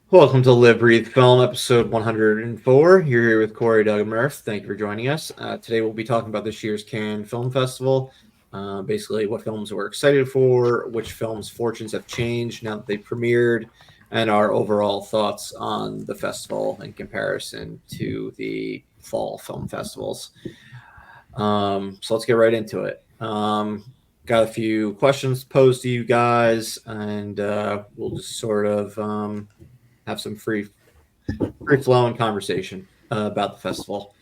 Welcome to Live Breathe Film, episode 104. You're here with Corey, Doug, and Murph. Thank you for joining us. Today we'll be talking about this year's Cannes Film Festival. Basically, what films we're excited for, which films' fortunes have changed now that they premiered, and our overall thoughts on the festival in comparison to the fall film festivals. So let's get right into it. Got a few questions posed to you guys, and we'll just sort of have some free flowing conversation about the festival.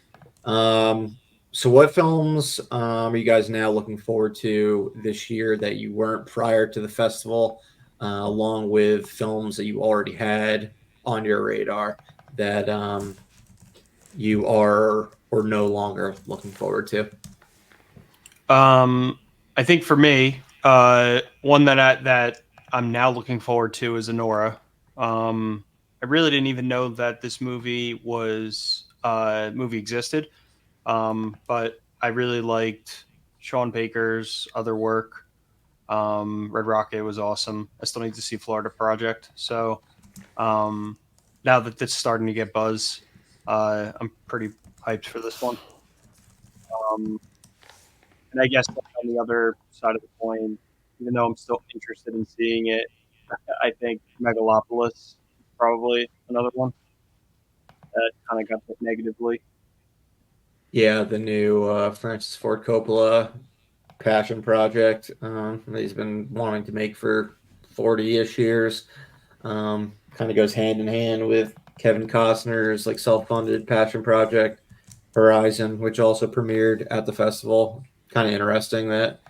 So, what films are you guys now looking forward to this year that you weren't prior to the festival, along with films that you already had on your radar that you are or no longer looking forward to? I think for me, one that I'm now looking forward to is Anora. I really didn't even know that this movie existed, but I really liked Sean Baker's other work. Red Rocket was awesome. I still need to see Florida Project. So um, now that it's starting to get buzz, I'm pretty hyped for this one. Um, And I guess on the other side of the coin, even though I'm still interested in seeing it, I think Megalopolis is probably another one that kind of got hit negatively. Yeah, the new Francis Ford Coppola passion project that he's been wanting to make for 40-ish years. Kind of goes hand in hand with Kevin Costner's like self-funded passion project Horizon, which also premiered at the festival. Kind of interesting that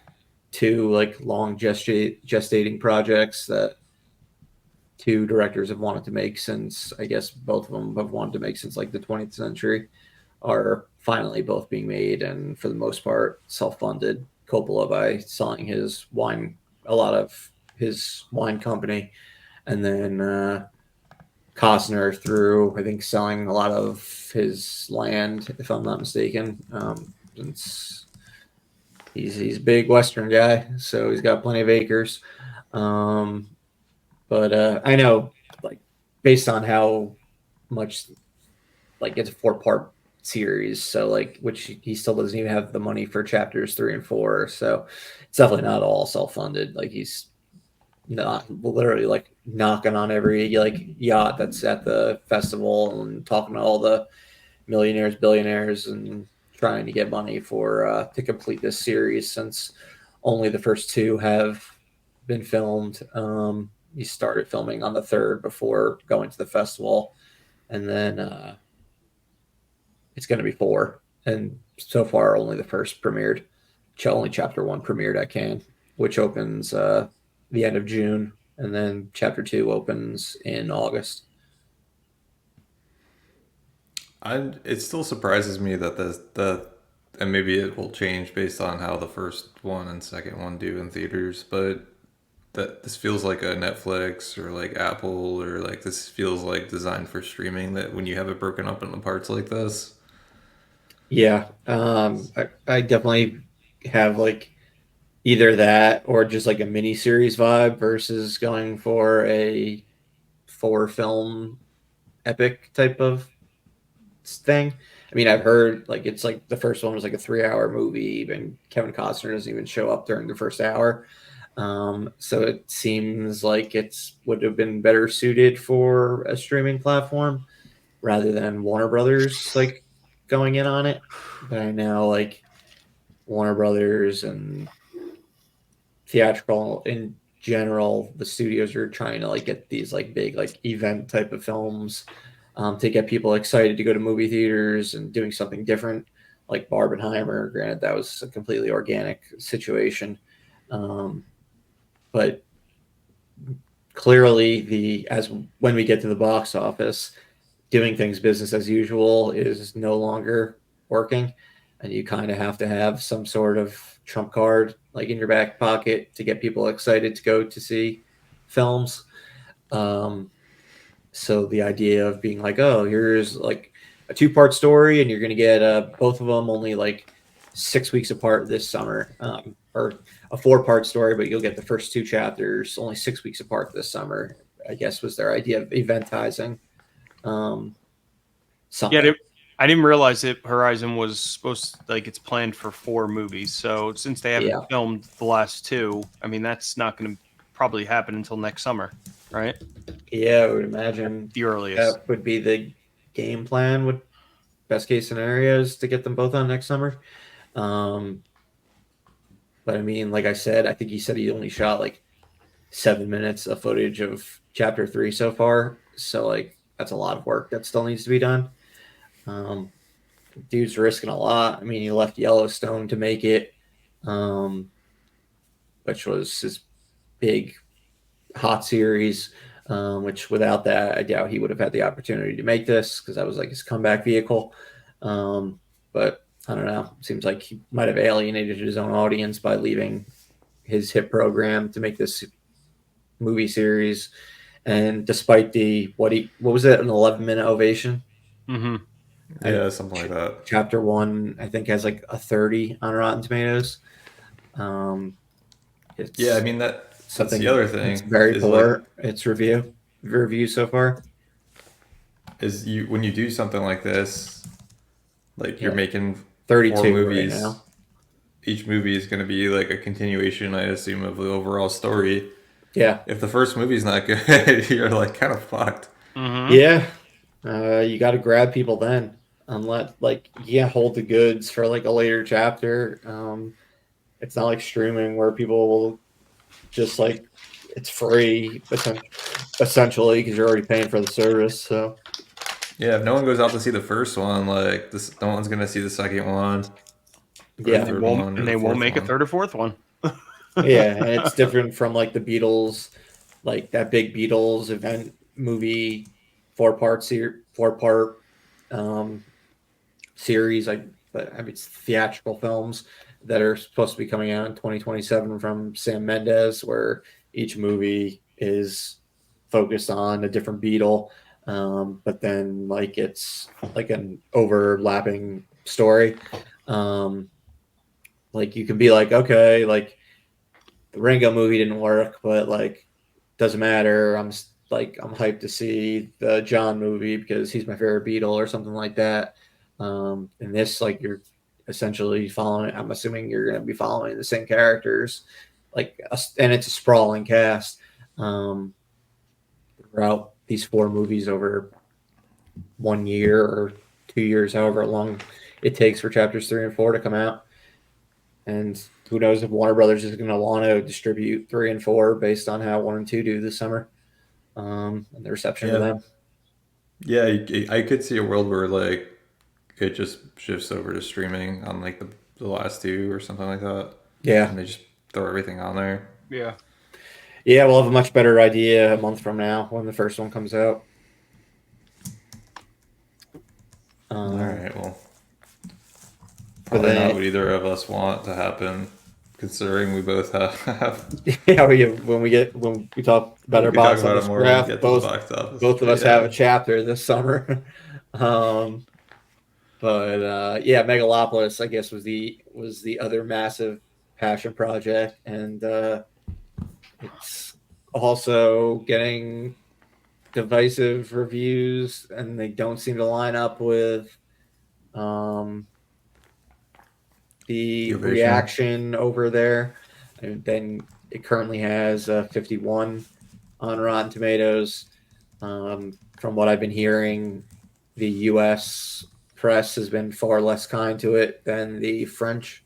two like long gestating projects that two directors have wanted to make since, I guess both of them have wanted to make since like the 20th century, are finally both being made, and for the most part self-funded. Coppola by selling his wine, a lot of his wine company, and then Costner through, I think, selling a lot of his land, if I'm not mistaken. It's, he's a big Western guy, so he's got plenty of acres. Um, but I know, like, based on how much, like, it's a four-part series, so like, which he still doesn't even have the money for chapters 3 and 4, so it's definitely not all self-funded. Like, he's not literally like knocking on every like yacht that's at the festival and talking to all the millionaires, billionaires, and trying to get money for to complete this series, since only the first two have been filmed. He started filming on the third before going to the festival, and then it's going to be four. And so far, only the first premiered. Only chapter one premiered at Cannes, which opens the end of June, and then chapter two opens in August. It still surprises me that the and maybe it will change based on how the first one and second one do in theaters, but that this feels like a Netflix or like Apple, or like this feels like designed for streaming, that when you have it broken up into parts like this. Yeah, I definitely have like either that or just like a mini series vibe versus going for a four film epic type of thing. I mean, I've heard like it's like the first one was like a 3 hour movie. Even Kevin Costner doesn't even show up during the first hour. So it seems like it's would have been better suited for a streaming platform rather than Warner Brothers like going in on it. But I know like Warner Brothers and theatrical in general, the studios are trying to like get these like big like event type of films to get people excited to go to movie theaters and doing something different, like Barbenheimer. Granted, that was a completely organic situation, um, but clearly the as when we get to the box office, doing things business as usual is no longer working, and you kind of have to have some sort of trump card like in your back pocket to get people excited to go to see films. Um, so the idea of being like, oh, here's like a two-part story, and you're going to get both of them only like 6 weeks apart this summer, or a four-part story, but you'll get the first two chapters only 6 weeks apart this summer. I guess was their idea of eventizing Yeah, something. I didn't realize that Horizon was supposed like it's planned for 4 movies. So since they haven't Yeah. filmed the last 2, I mean that's not going to probably happen until next summer, right? Yeah, I would imagine The earliest. that would be the game plan. Would best case scenarios to get them both on next summer. Um, but I mean, like I said, I think he said he only shot like 7 minutes of footage of chapter 3 so far. So like that's a lot of work that still needs to be done. Um, dude's risking a lot. I mean, he left Yellowstone to make it, um, which was his big hot series. Which without that, I doubt he would have had the opportunity to make this because that was like his comeback vehicle. But I don't know. Seems like he might have alienated his own audience by leaving his hit program to make this movie series. And despite the what was it, an 11-minute ovation? Mm-hmm. Yeah, something like that. Chapter 1, I think, has like a 30 on Rotten Tomatoes. It's Yeah, I mean that's something the other that's thing very is like poor. Its review so far. is you when you do something like this, like you're Yeah, making 4 32 right movies. now. Each movie is going to be like a continuation, I assume, of the overall story. Yeah, If the first movie's not good, you're like kind of fucked. Mm-hmm. yeah. You got to grab people then, unless like hold the goods for like a later chapter. It's not like streaming where people will just like it's free essentially because you're already paying for the service. So Yeah, if no one goes out to see the first one, like this, no one's going to see the second one or the yeah, third one or And the they won't fourth make a one. 3rd or 4th one. yeah, and it's different from like the Beatles, like that big Beatles event movie, 4 part um, series. Like, but I mean, it's theatrical films that are supposed to be coming out in 2027 from Sam Mendes, where each movie is focused on a different Beatle, but then like it's like an overlapping story. Um, like you can be like, okay, like the Ringo movie didn't work, but like doesn't matter. I'm hyped to see the John movie because he's my favorite Beatle or something like that. And this, like, you're essentially following. I'm assuming you're going to be following the same characters, like, and it's a sprawling cast throughout these 4 movies over 1 year or 2 years, however long it takes for chapters 3 and 4 to come out. And who knows if Warner Brothers is going to want to distribute 3 and 4 based on how 1 and 2 do this summer, and the reception of Yeah, them. yeah, I could see a world where like it just shifts over to streaming on like the last 2 or something like that, Yeah, and they just throw everything on there. Yeah. yeah, we'll have a much better idea a month from now when the first one comes out. All Um, right, well, for probably not the what either of us want to happen, considering we both have. yeah, when we talk about our We talk box about it office more when we graph, get to the box office. both of us have Yeah, a chapter this summer. um, but yeah, Megalopolis, I guess, was the other massive passion project, and it's also getting divisive reviews, and they don't seem to line up with um, the the ovation. reaction over there. And then it currently has 51 on Rotten Tomatoes. From what I've been hearing, the U.S. press has been far less kind to it than the French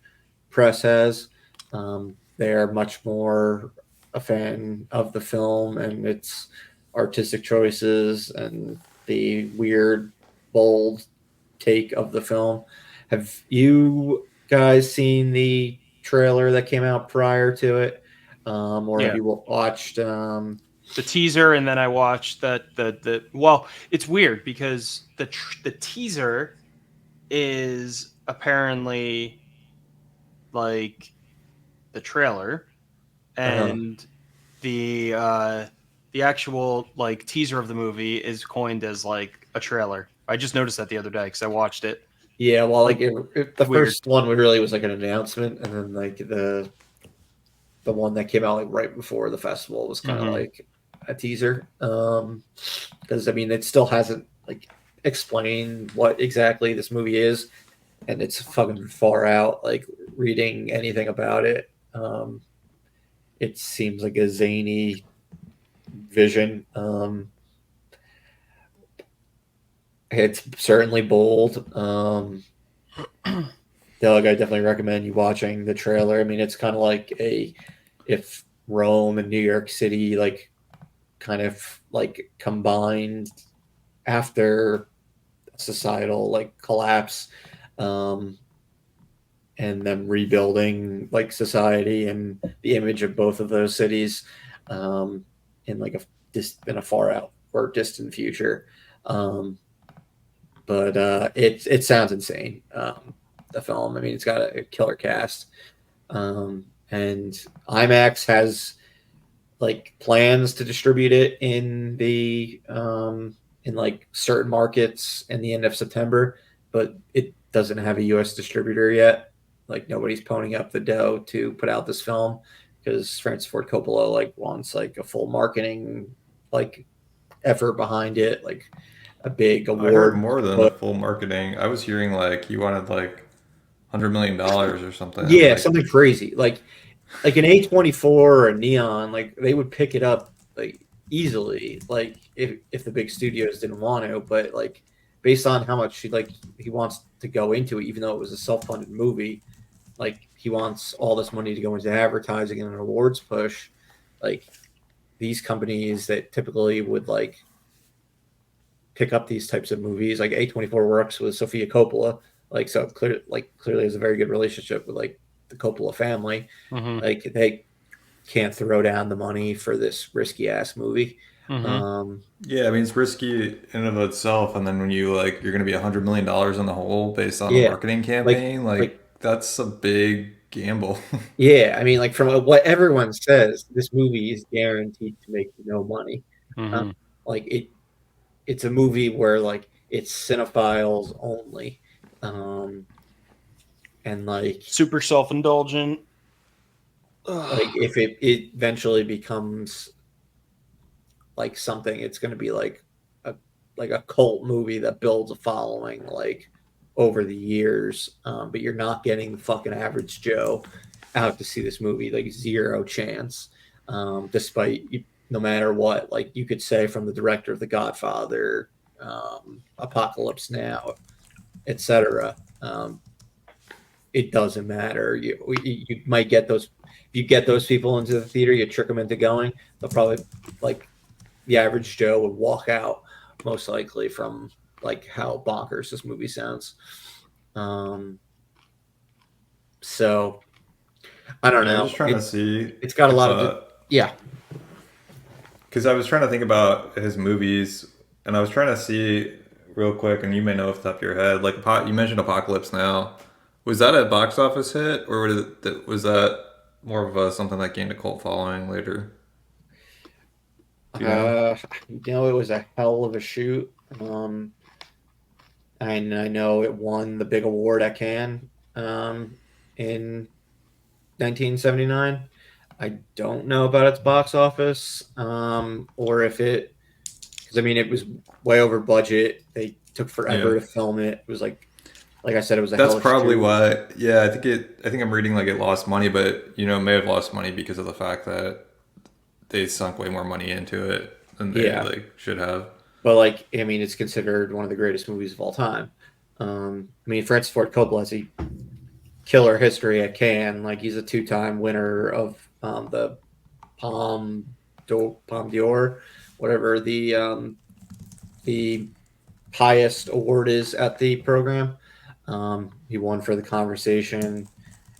press has. They are much more a fan of the film and its artistic choices and the weird, bold take of the film. Have you guys seen the trailer that came out prior to it? Or have Yeah. you watched? The teaser, and then I watched the well, it's weird because the teaser is apparently like the trailer, Uh, and the actual like teaser of the movie is coined as like a trailer. I just noticed that the other day because I watched it. yeah, well, like Like the weird. first one really was like an announcement, and then like the one that came out like right before the festival was kind of Hmm. like a teaser, because I mean it still hasn't like explained what exactly this movie is, and it's fucking far out. Like reading anything about it, it seems like a zany vision. It's certainly bold. Doug, I definitely recommend you watching the trailer. I mean, it's kind of like if Rome and New York City like kind of like combined after societal like collapse, um, and them rebuilding like society and the image of both of those cities, um, in like in a far out or distant future. Um, but it sounds insane. The film. I mean, it's got a killer cast, and IMAX has like plans to distribute it in like certain markets in the end of September, but it doesn't have a U.S. distributor yet. Like nobody's ponying up the dough to put out this film because Francis Ford Coppola like wants like a full marketing like effort behind it, like a big I heard award. more than a But full marketing. I was hearing like he wanted like $100 million or something. I'm yeah, like, something crazy like an A24 or a Neon, like they would pick it up like easily, like if the big studios didn't want to, but like based on how much he wants to go into it, even though it was a self-funded movie, like he wants all this money to go into advertising and an awards push, like these companies that typically would like pick up these types of movies, like A24 works with Sofia Coppola, like so clearly has a very good relationship with like the Coppola family. Mm-hmm. Like they can't throw down the money for this risky ass movie. Mm-hmm. Um, yeah, I mean it's risky in and of itself, and then when you like you're gonna be $100 million in the hole based on a yeah, marketing like campaign, like like that's a big gamble. yeah. I mean, like from what everyone says, this movie is guaranteed to make no money. Um, Mm-hmm. like it's a movie where like it's cinephiles only, um, and Super self-indulgent. Ugh. like if it eventually becomes like something, it's going to be a like a cult movie that builds a following like over the years. But you're not getting the fucking average Joe out to see this movie, like zero chance. Despite no matter what, like you could say from the director of The Godfather, Apocalypse Now, etc. It doesn't matter. You might get those. If you get those people into the theater, you trick them into going. They'll probably like the average Joe would walk out most likely from like how bonkers this movie sounds. Um, so I don't Yeah, I'm know. just trying to see It's got a if lot of yeah. because I was trying to think about his movies, and I was trying to see real quick, and you may know off the top of your head, like you mentioned Apocalypse Now. Was that a box office hit, or was that more of something that gained a cult following later? Do you know? It was a hell of a shoot. And I know it won the big award at Cannes in 1979. I don't know about its box office, or if because I mean, it was way over budget. They took Yeah, forever to film it. It was like I said, it was a that's hell of a probably shoot. why. Yeah, I think it. I think I'm reading like it lost money, but it may have lost money because of the fact that they sunk way more money into it than they Yeah, like should have. but like I mean, it's considered one of the greatest movies of all time. I mean, Francis Ford Coppola has a killer history at Cannes. Like he's a two-time winner of the Palme d'Or, whatever the highest award is at the program. He won for The Conversation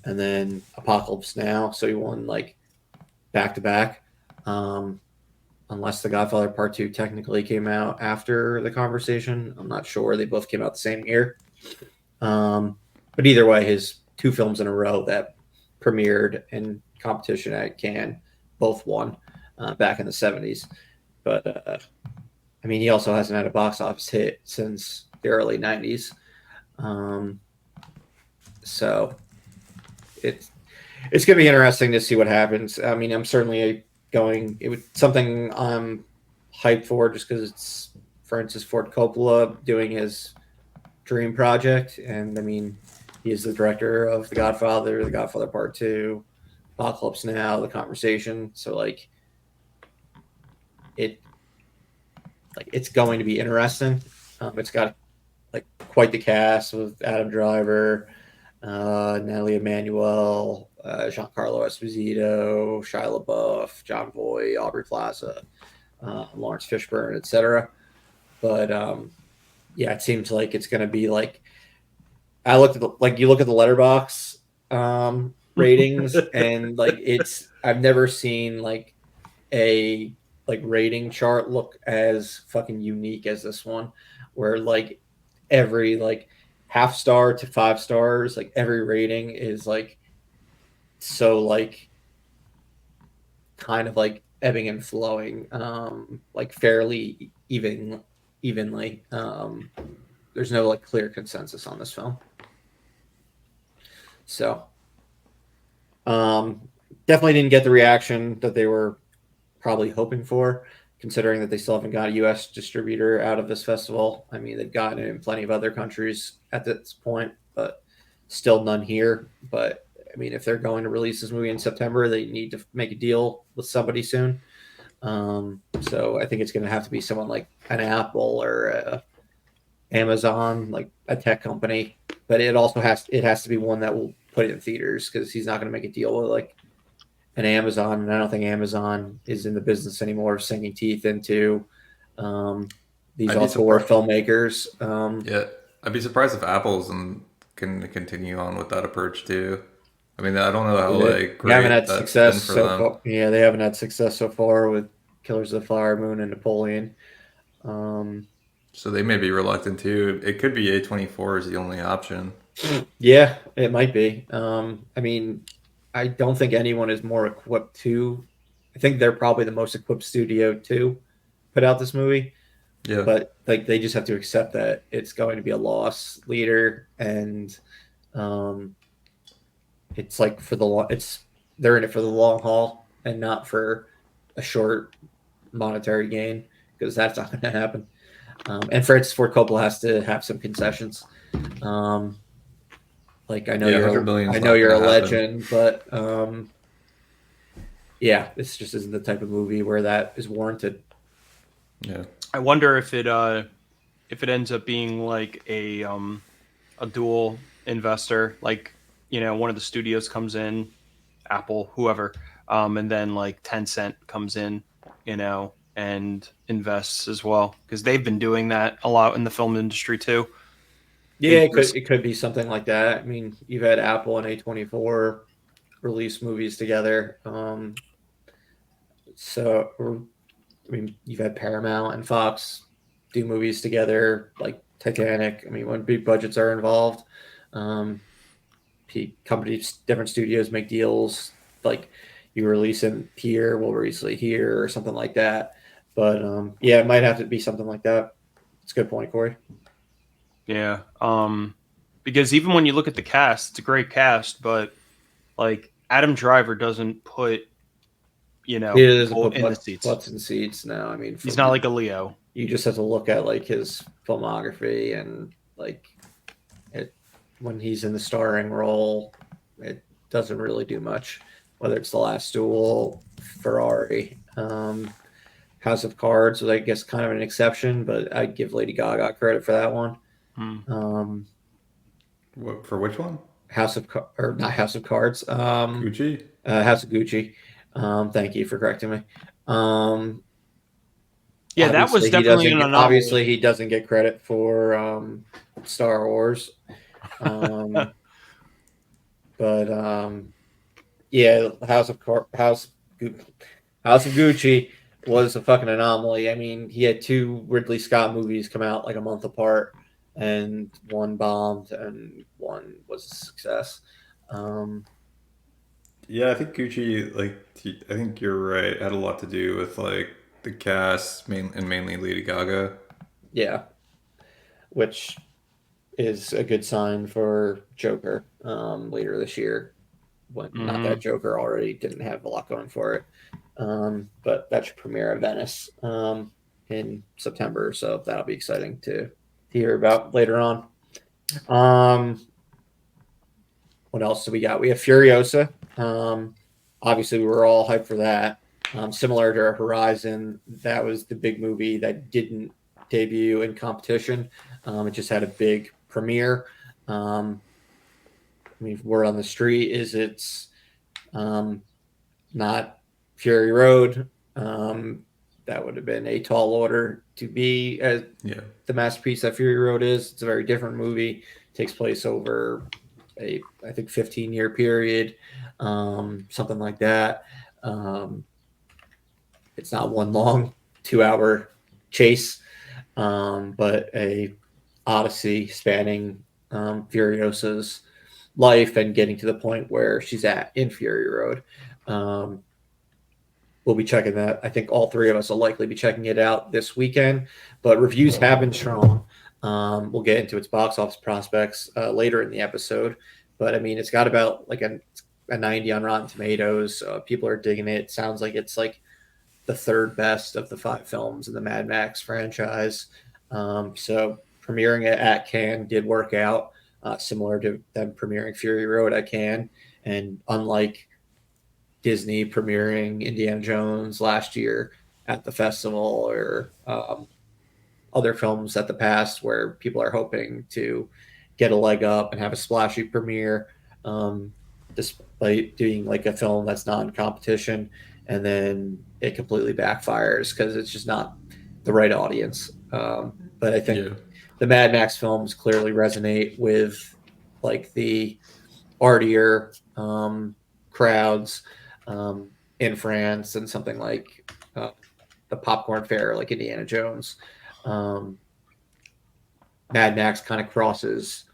and then Apocalypse Now, so he won like back to back. Unless The Godfather Part Two technically came out after The Conversation, I'm not sure. They both came out the same year. But either way, his two films in a row that premiered in competition at Cannes both won back in the 70s. But I mean, he also hasn't had a box office hit since the early 90s. Um, so it's going to be interesting to see what happens. I mean, I'm certainly going. It was something I'm hyped for just because it's Francis Ford Coppola doing his dream project, and I mean, he is the director of The Godfather, The Godfather Part Two, Apocalypse Now, The Conversation. So it it's going to be interesting. It's got like quite the cast with Adam Driver, Natalie Emmanuel, Giancarlo Esposito, Shia LaBeouf, John Boy, Aubrey Plaza, Lawrence Fishburne, etc. But yeah, it seems like it's going to be like I looked at you look at the letterbox ratings, and it's I've never seen a rating chart look as fucking unique as this one, where every half star to 5 stars, every rating is so kind of ebbing and flowing, fairly evenly. There's no clear consensus on this film, so um, definitely didn't get the reaction that they were probably hoping for, considering that they still haven't got a U.S. distributor out of this festival. I mean, they've gotten it in plenty of other countries at this point, but still none here. But I mean, if they're going to release this movie in September, they need to make a deal with somebody soon. So I think it's going to have to be someone like an Apple or Amazon, like a tech company. But it has to be one that will put it in theaters, because he's not going to make a deal with an Amazon, and I don't think Amazon is in the business anymore of sinking teeth into these I'd be auteur surprised. filmmakers. Yeah, I'd be surprised if Apple's and can continue on with that approach too. I mean, I don't know how They like haven't great had that's been success for so them. far. Yeah, they haven't had success so far with Killers of the Flower Moon and Napoleon. Um, So they may be reluctant too. It could be A24 is the only option. yeah, it might be. I mean, I don't think anyone is more equipped to. I think they're probably the most equipped studio to put out this movie, Yeah, but they just have to accept that it's going to be a loss leader, and um, it's for the long. It's they're in it for the long haul and not for a short monetary gain, because that's not going to happen. And Francis Ford Coppola has to have some concessions. Um, yeah, 100 million I is know not you're going a to happen. legend, but yeah, this just isn't the type of movie where that is warranted. Yeah, I wonder if it ends up being like a dual investor, like one of the studios comes in, Apple, whoever, and then like Tencent comes in, and invests as well, because they've been doing that a lot in the film industry too. Yeah, They just it could be something like that. I mean, you've had Apple and A24 release movies together. I mean, you've had Paramount and Fox do movies together, like Titanic. I mean, when big budgets are involved, um, companies, different studios make deals. Like you release it here, we'll release it here, or something like that. But yeah, it might have to be something like that. It's a good point, Corey. yeah, because even when you look at the cast, it's a great cast, but like Adam Driver doesn't put He doesn't people put in the seats. butts in seats now. I mean, He's not like a Leo. you just have to look at his filmography, and it when he's in the starring role, it doesn't really do much. Whether it's The Last Duel, Ferrari, House of Cards was, I guess, kind of an exception, but I'd give Lady Gaga credit for that one. Hmm. Um, for which one? or not House of Cards, Gucci. House of Gucci. Thank you for correcting me. Um, Yeah, that was definitely an obviously anomaly. he doesn't get credit for Star Wars. Um, but yeah, House of Gucci was a fucking anomaly. I mean, he had two Ridley Scott movies come out like a month apart, and one bombed and one was a success. Um, Yeah, I think Gucci. I think you're right. It had a lot to do with the cast, and mainly Lady Gaga. yeah, which is a good sign for Joker later this year. when not that Mm-hmm. Joker already didn't have a lot going for it. But that should premiere at Venice in September, so that'll be exciting to hear about later on. Um, what else do we got? We have Furiosa. Obviously, we were all hyped for that. Similar to Horizon, that was the big movie that didn't debut in competition. It just had a big premiere. Um, I mean, word on the street is it's um, not Fury Road. Um, that would have been a tall order to be as Yeah. the masterpiece that Fury Road is. It's a very different movie. It takes place over a I think 15-year period, something like that. Um, it's not one long 2 hour chase, but a odyssey spanning Furiosa's life and getting to the point where she's at in Fury Road. Um, we'll be checking that. I think all three of us will likely be checking it out this weekend, but reviews have been strong. We'll get into its box office prospects later in the episode, but I mean, it's got about like a 90 on Rotten Tomatoes. People are digging it. It sounds like it's like the third best of the 5 films in the Mad Max franchise. So premiering it at Cannes did work out, similar to them premiering Fury Road at Cannes. And unlike Disney premiering Indiana Jones last year at the festival or other films at the past where people are hoping to get a leg up and have a splashy premiere, um, despite doing like a film that's not in competition, and then it completely backfires because it's just not the right audience. But I think Yeah. the Mad Max films clearly resonate with like the artier crowds um, in France and something like uh, the popcorn fair, like Indiana Jones. Um, Mad Max kind of crosses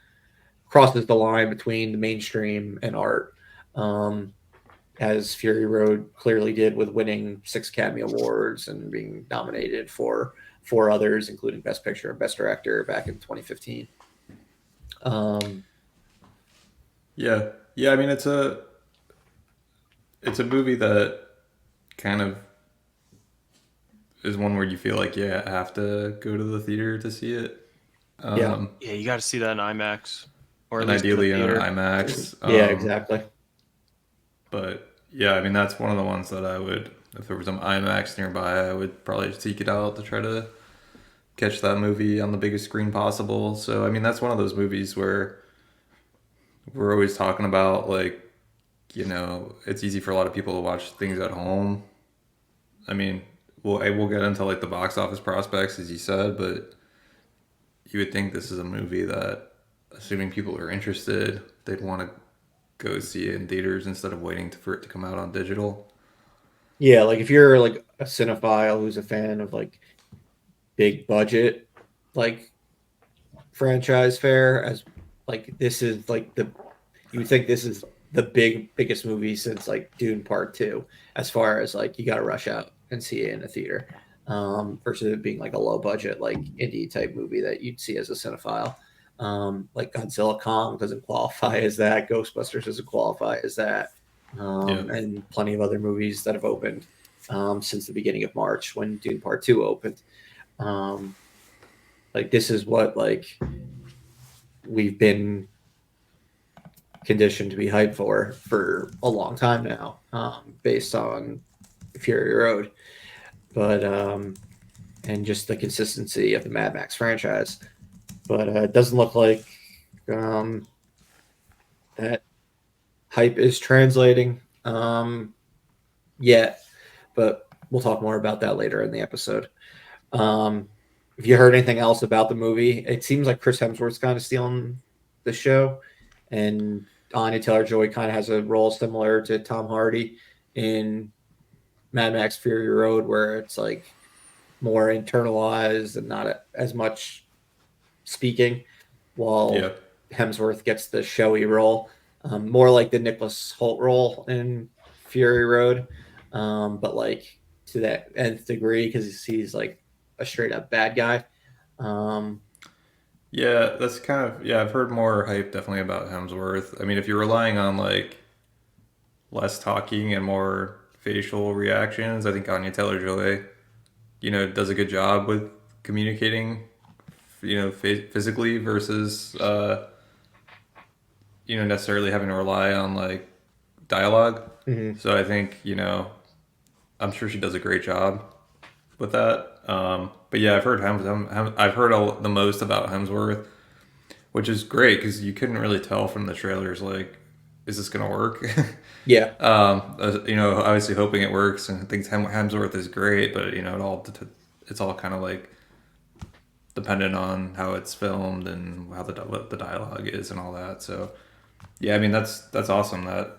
the line between the mainstream and art, um, as Fury Road clearly did with winning 6 Academy Awards and being nominated for 4 others, including Best Picture and Best Director back in 2015. Um, Yeah. Yeah. I mean, it's a movie that kind of is one where you feel like you have to go to the theater to see it. yeah, Um, Yeah, you got to see that in IMAX, or at and least in the ideally in an theater. IMAX. yeah, exactly. But yeah, I mean, that's one of the ones that I would, if there was an IMAX nearby, I would probably seek it out to try to catch that movie on the biggest screen possible. So, I mean, that's one of those movies where we're always talking about, like, it's easy for a lot of people to watch things at home. I mean, we'll get into like the box office prospects, as you said, but you would think this is a movie that, assuming people are interested, they'd want to go see it in theaters instead of waiting for it to come out on digital. Yeah, like if you're like a cinephile who's a fan of like big budget, like franchise fare, as like this is like the you would think this is the biggest movie since like Dune Part Two, as far as like you got to rush out and see it in a theater, versus it being like a low budget like indie type movie that you'd see as a cinephile. Like Godzilla Kong doesn't qualify as that. Ghostbusters doesn't qualify as that, Yeah. and plenty of other movies that have opened since the beginning of March when Dune Part Two opened. Um, like this is what like we've been conditioned to be hyped for a long time now, based on Fury Road, but and just the consistency of the Mad Max franchise. But it doesn't look like um, that hype is translating yet. But we'll talk more about that later in the episode. Um, if you heard anything else about the movie, it seems like Chris Hemsworth's kind of stealing the show, and Anya Taylor Joy kind of has a role similar to Tom Hardy in Mad Max Fury Road, where it's like more internalized and not as much speaking, Yeah. while Hemsworth gets the showy role, more like the Nicholas Holt role in Fury Road, but like to that nth degree because he's like a straight up bad guy. Um, Yeah, that's kind of, yeah, I've heard more hype definitely about Hemsworth. I mean, if you're relying on like less talking and more facial reactions. I think Anya Taylor-Joy, does a good job with communicating, physically versus, necessarily having to rely on like dialogue. Mhm. So I think, I'm sure she does a great job with that. But yeah, I've heard I've heard the most about Hemsworth, which is great because you couldn't really tell from the trailers like, is this gonna work? Yeah. Obviously hoping it works and thinks Hemsworth is great, but it's all kind of like dependent on how it's filmed and what the dialogue is and all that. So yeah, I mean that's awesome that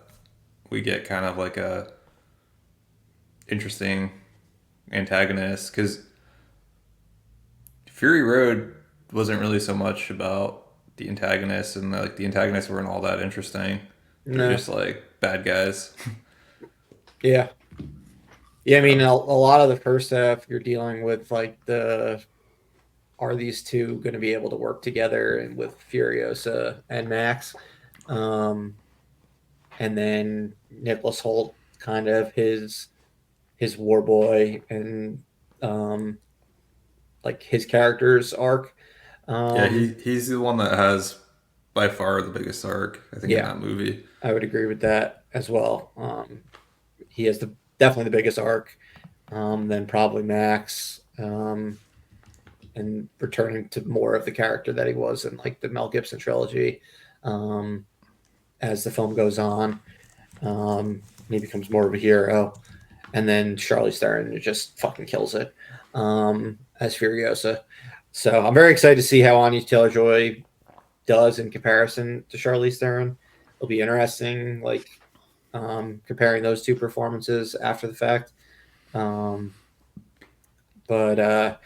we get kind of like a interesting antagonist because Fury Road wasn't really so much about the antagonists and like the antagonists weren't all that interesting. They're No. just like bad guys. Yeah. Yeah, I mean, a lot of the first half, you're dealing with like are these two going to be able to work together, and with Furiosa and Max, um, and then Nicholas Holt, kind of his war boy, and um, like his character's arc. Yeah, Um, he's the one that has by far the biggest arc, I think, in yeah, that movie. I would agree with that as well. He has definitely the biggest arc. Then probably Max. And returning to more of the character that he was in like the Mel Gibson trilogy, um, as the film goes on. He becomes more of a hero, and then Charlize Theron just fucking kills it, as Furiosa. So I'm very excited to see how Anya Taylor Joy does in comparison to Charlize Theron. It'll be interesting, like, comparing those two performances after the fact. Um, but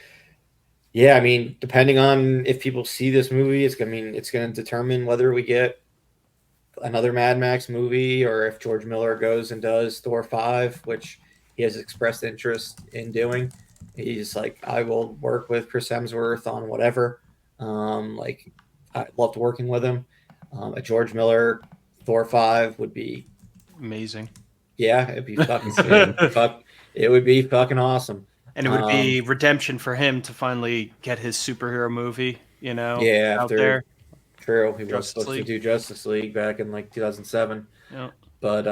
yeah, I mean, depending on if people see this movie, it's going to determine whether we get another Mad Max movie, or if George Miller goes and does Thor 5, which he has expressed interest in doing. He's like, I will work with Chris Hemsworth on whatever. Like, I loved working with him. A George Miller Thor 5 would be, Amazing. yeah, it'd be fucking, Insane. it would be fucking awesome. And it would be redemption for him to finally get his superhero movie, Yeah, out after there. True, he was Justice supposed to League. do Justice League back in like 2007, Yeah. but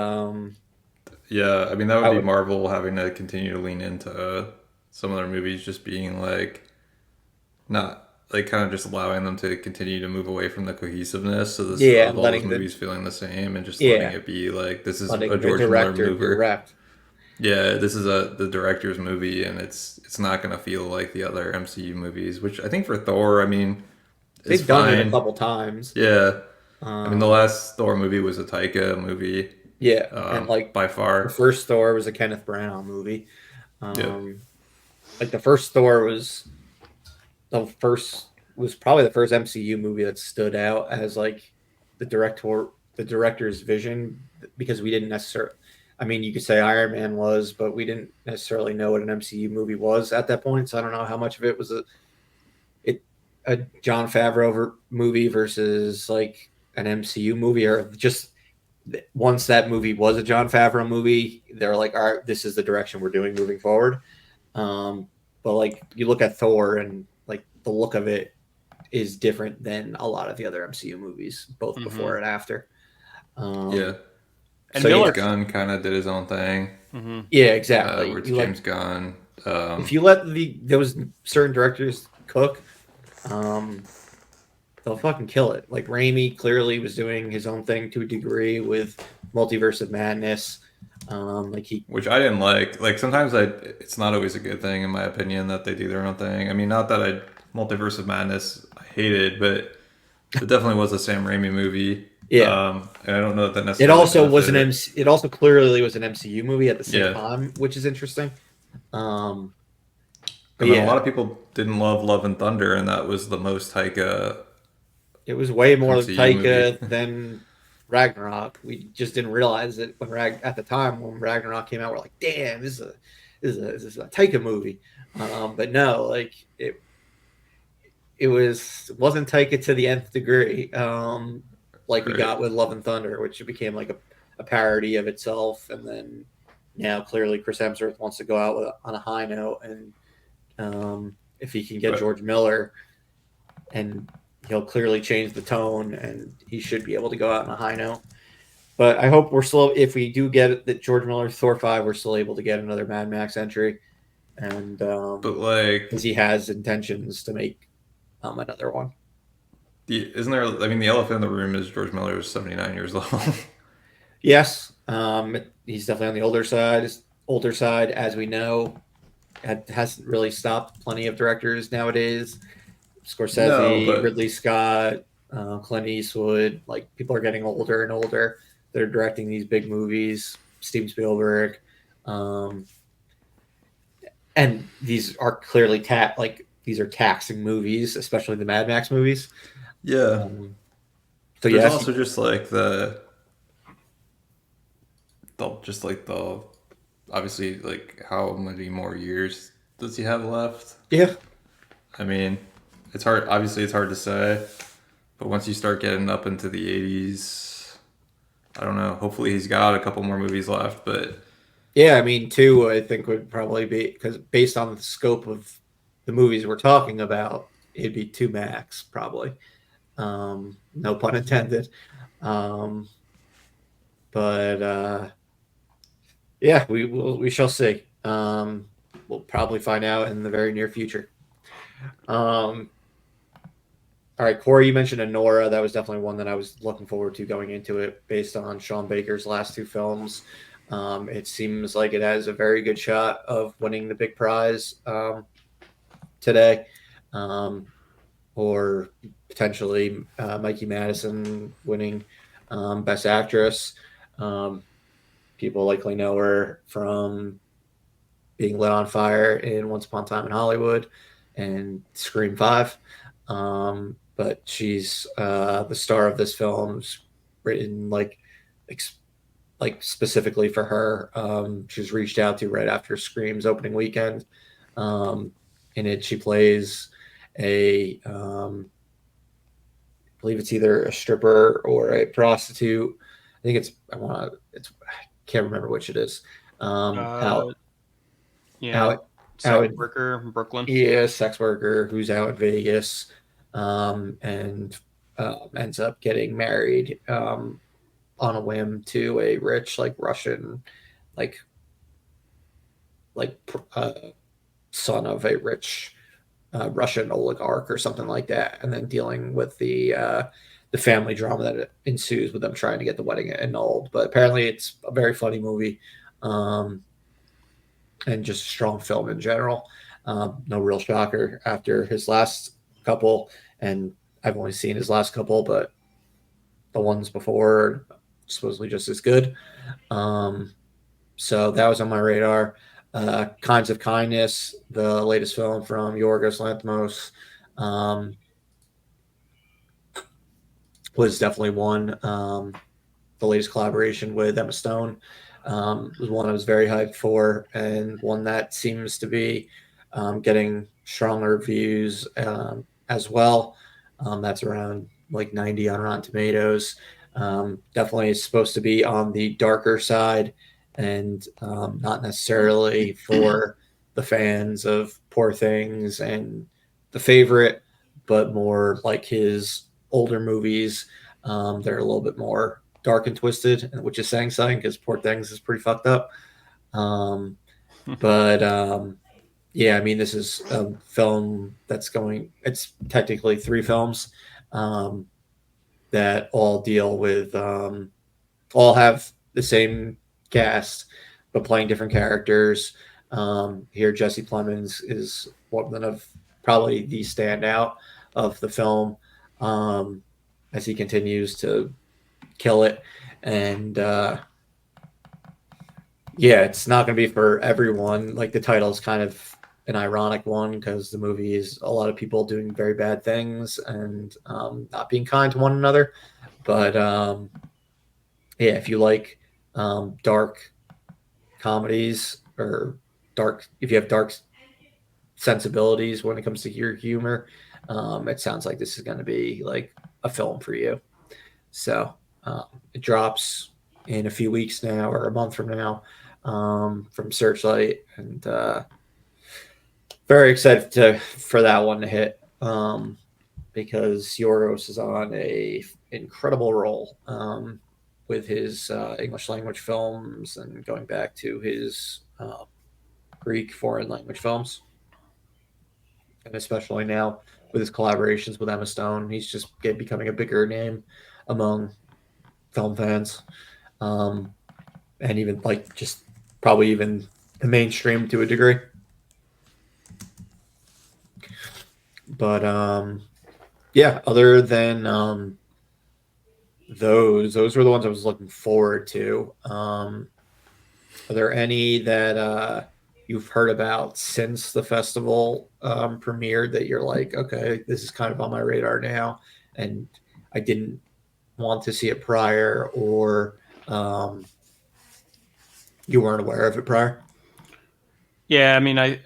Yeah, I mean that would I be would, Marvel having to continue to lean into some of their movies just being like not like kind of just allowing them to continue to move away from the cohesiveness yeah, of all those movies feeling the same and just letting yeah, it be like this is a letting the George Miller director mover. direct. Yeah, this is the director's movie and it's not gonna feel like the other MCU movies, which I think for Thor, I mean, is They've done it a fine. couple times. Yeah. I mean the Um, last Thor movie was a Taika movie, yeah, and like by the far. first Thor was a Kenneth Branagh movie. Yeah. Like the first Thor was probably the first MCU movie that stood out as like the director's vision, because we didn't necessarily. I mean, you could say Iron Man was, but we didn't necessarily know what an MCU movie was at that point. So I don't know how much of it was a John Favreau movie versus like an MCU movie, or just once that movie was a John Favreau movie, they're like, all right, this is the direction we're doing moving forward. But like you look at Thor, and like the look of it is different than a lot of the other MCU movies, both before and after. Yeah. And So James Miller. Gunn kind of did his own thing. yeah, exactly. Where it's You like, James Gunn. if you let those certain directors cook, um, they'll fucking kill it. Like Raimi clearly was doing his own thing to a degree with Multiverse of Madness. Like he, which I didn't like. Like sometimes it's not always a good thing in my opinion that they do their own thing. I mean, not that Multiverse of Madness I hated, but it definitely was a Sam Raimi movie. yeah. And I don't know that It necessarily. also was benefited. It also clearly was an MCU movie at the same Yeah. time, which is interesting. But And then yeah, a lot of people didn't love Love and Thunder, and that was the most Taika it was way more MCU Taika movie. than Ragnarok. We just didn't realize it at the time when Ragnarok came out. We're like, damn, this is a Taika movie. But no, like it wasn't Taika to the nth degree. Like we Right. got with Love and Thunder, which became like a parody of itself, and then now clearly Chris Hemsworth wants to go out on a high note, and if he can get But George Miller, and he'll clearly change the tone, and he should be able to go out on a high note. But I hope we're still, if we do get that George Miller's Thor 5, we're still able to get another Mad Max entry, and but like, because he has intentions to make another one. isn't there? I mean, the elephant in the room is George Miller is 79 years old. Yes, he's definitely on the older side, as we know. It hasn't really stopped plenty of directors nowadays. No, Scorsese, but Ridley Scott, Clint Eastwood. Like, people are getting older and older. They're directing these big movies. Steven Spielberg, um, and these are clearly these are taxing movies, especially the Mad Max movies. yeah, So there's yes, also just like the obviously, like, how many more years does he have left? yeah, I mean, it's hard. Obviously, it's hard to say, but once you start getting up into the 80s, I don't know. Hopefully, he's got a couple more movies left, but yeah. I mean, two, I think, would probably be, because based on the scope of the movies we're talking about, it'd be two max probably. No pun intended. Um, but yeah, we shall see. We'll probably find out in the very near future. Um, all right, Corey, you mentioned Anora. That was definitely one that I was looking forward to going into it, based on Sean Baker's last two films. It seems like it has a very good shot of winning the big prize today, um, or potentially Mikey Madison winning Best Actress. Um, People likely know her from being lit on fire in Once Upon a Time in Hollywood and Scream 5. But she's the star of this film. It's written like specifically for her. She was reached out to right after Scream's opening weekend. Um, in it, she plays I believe it's either a stripper or a prostitute. I think I can't remember which it is. Uh, yeah, Out sex out in, worker, Brooklyn. yeah, sex worker who's out in Vegas, and ends up getting married on a whim to a rich, like, Russian, like like uh, son of a rich Russian oligarch or something like that, and then dealing with the family drama that ensues with them trying to get the wedding annulled. But apparently, it's a very funny movie, um, and just a strong film in general. No real shocker after his last couple, and I've only seen his last couple, but the ones before are supposedly just as good. Um, so that was on my radar. Kinds of Kindness, the latest film from Yorgos Lanthimos, um, was definitely one. The latest collaboration with Emma Stone was one I was very hyped for, and one that seems to be getting stronger reviews as well. That's around like 90 on Rotten Tomatoes. Definitely is supposed to be on the darker side, and not necessarily for the fans of Poor Things and The Favorite, but more like his older movies. They're a little bit more dark and twisted, which is saying something because Poor Things is pretty fucked up. Um, but yeah, I mean, this is a film that's going. It's technically three films um, that all deal with, all have the same cast, but playing different characters. Here, Jesse Plemons is one of probably the standout of the film, um, as he continues to kill it. And yeah, it's not going to be for everyone. Like, the title is kind of an ironic one because the movie is a lot of people doing very bad things and not being kind to one another. But yeah, if you like dark comedies, or if you have dark sensibilities when it comes to your humor, it sounds like this is going to be like a film for you. So it drops in a few weeks now, or a month from now, from Searchlight, and very excited for that one to hit, because Yoros is on a incredible roll, with his English language films and going back to his Greek foreign language films, and especially now with his collaborations with Emma Stone, he's just becoming a bigger name among film fans, um, and even like just probably even the mainstream to a degree. But yeah, other than those were the ones I was looking forward to. Are there any that you've heard about since the festival premiered that you're like, okay, this is kind of on my radar now, and I didn't want to see it prior, or you weren't aware of it prior? Yeah, I mean, I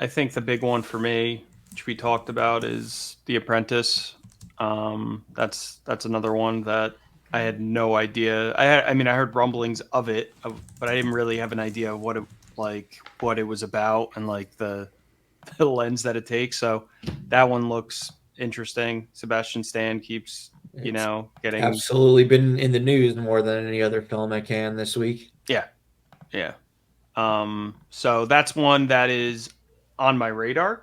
think the big one for me, which we talked about, is The Apprentice. That's another one that I had no idea. I mean, I heard rumblings of it, but I didn't really have an idea of what it was about, and like the lens that it takes. So that one looks interesting. Sebastian Stan keeps, It's getting. absolutely been in the news more than any other film I can this week. Yeah, yeah. So that's one that is on my radar,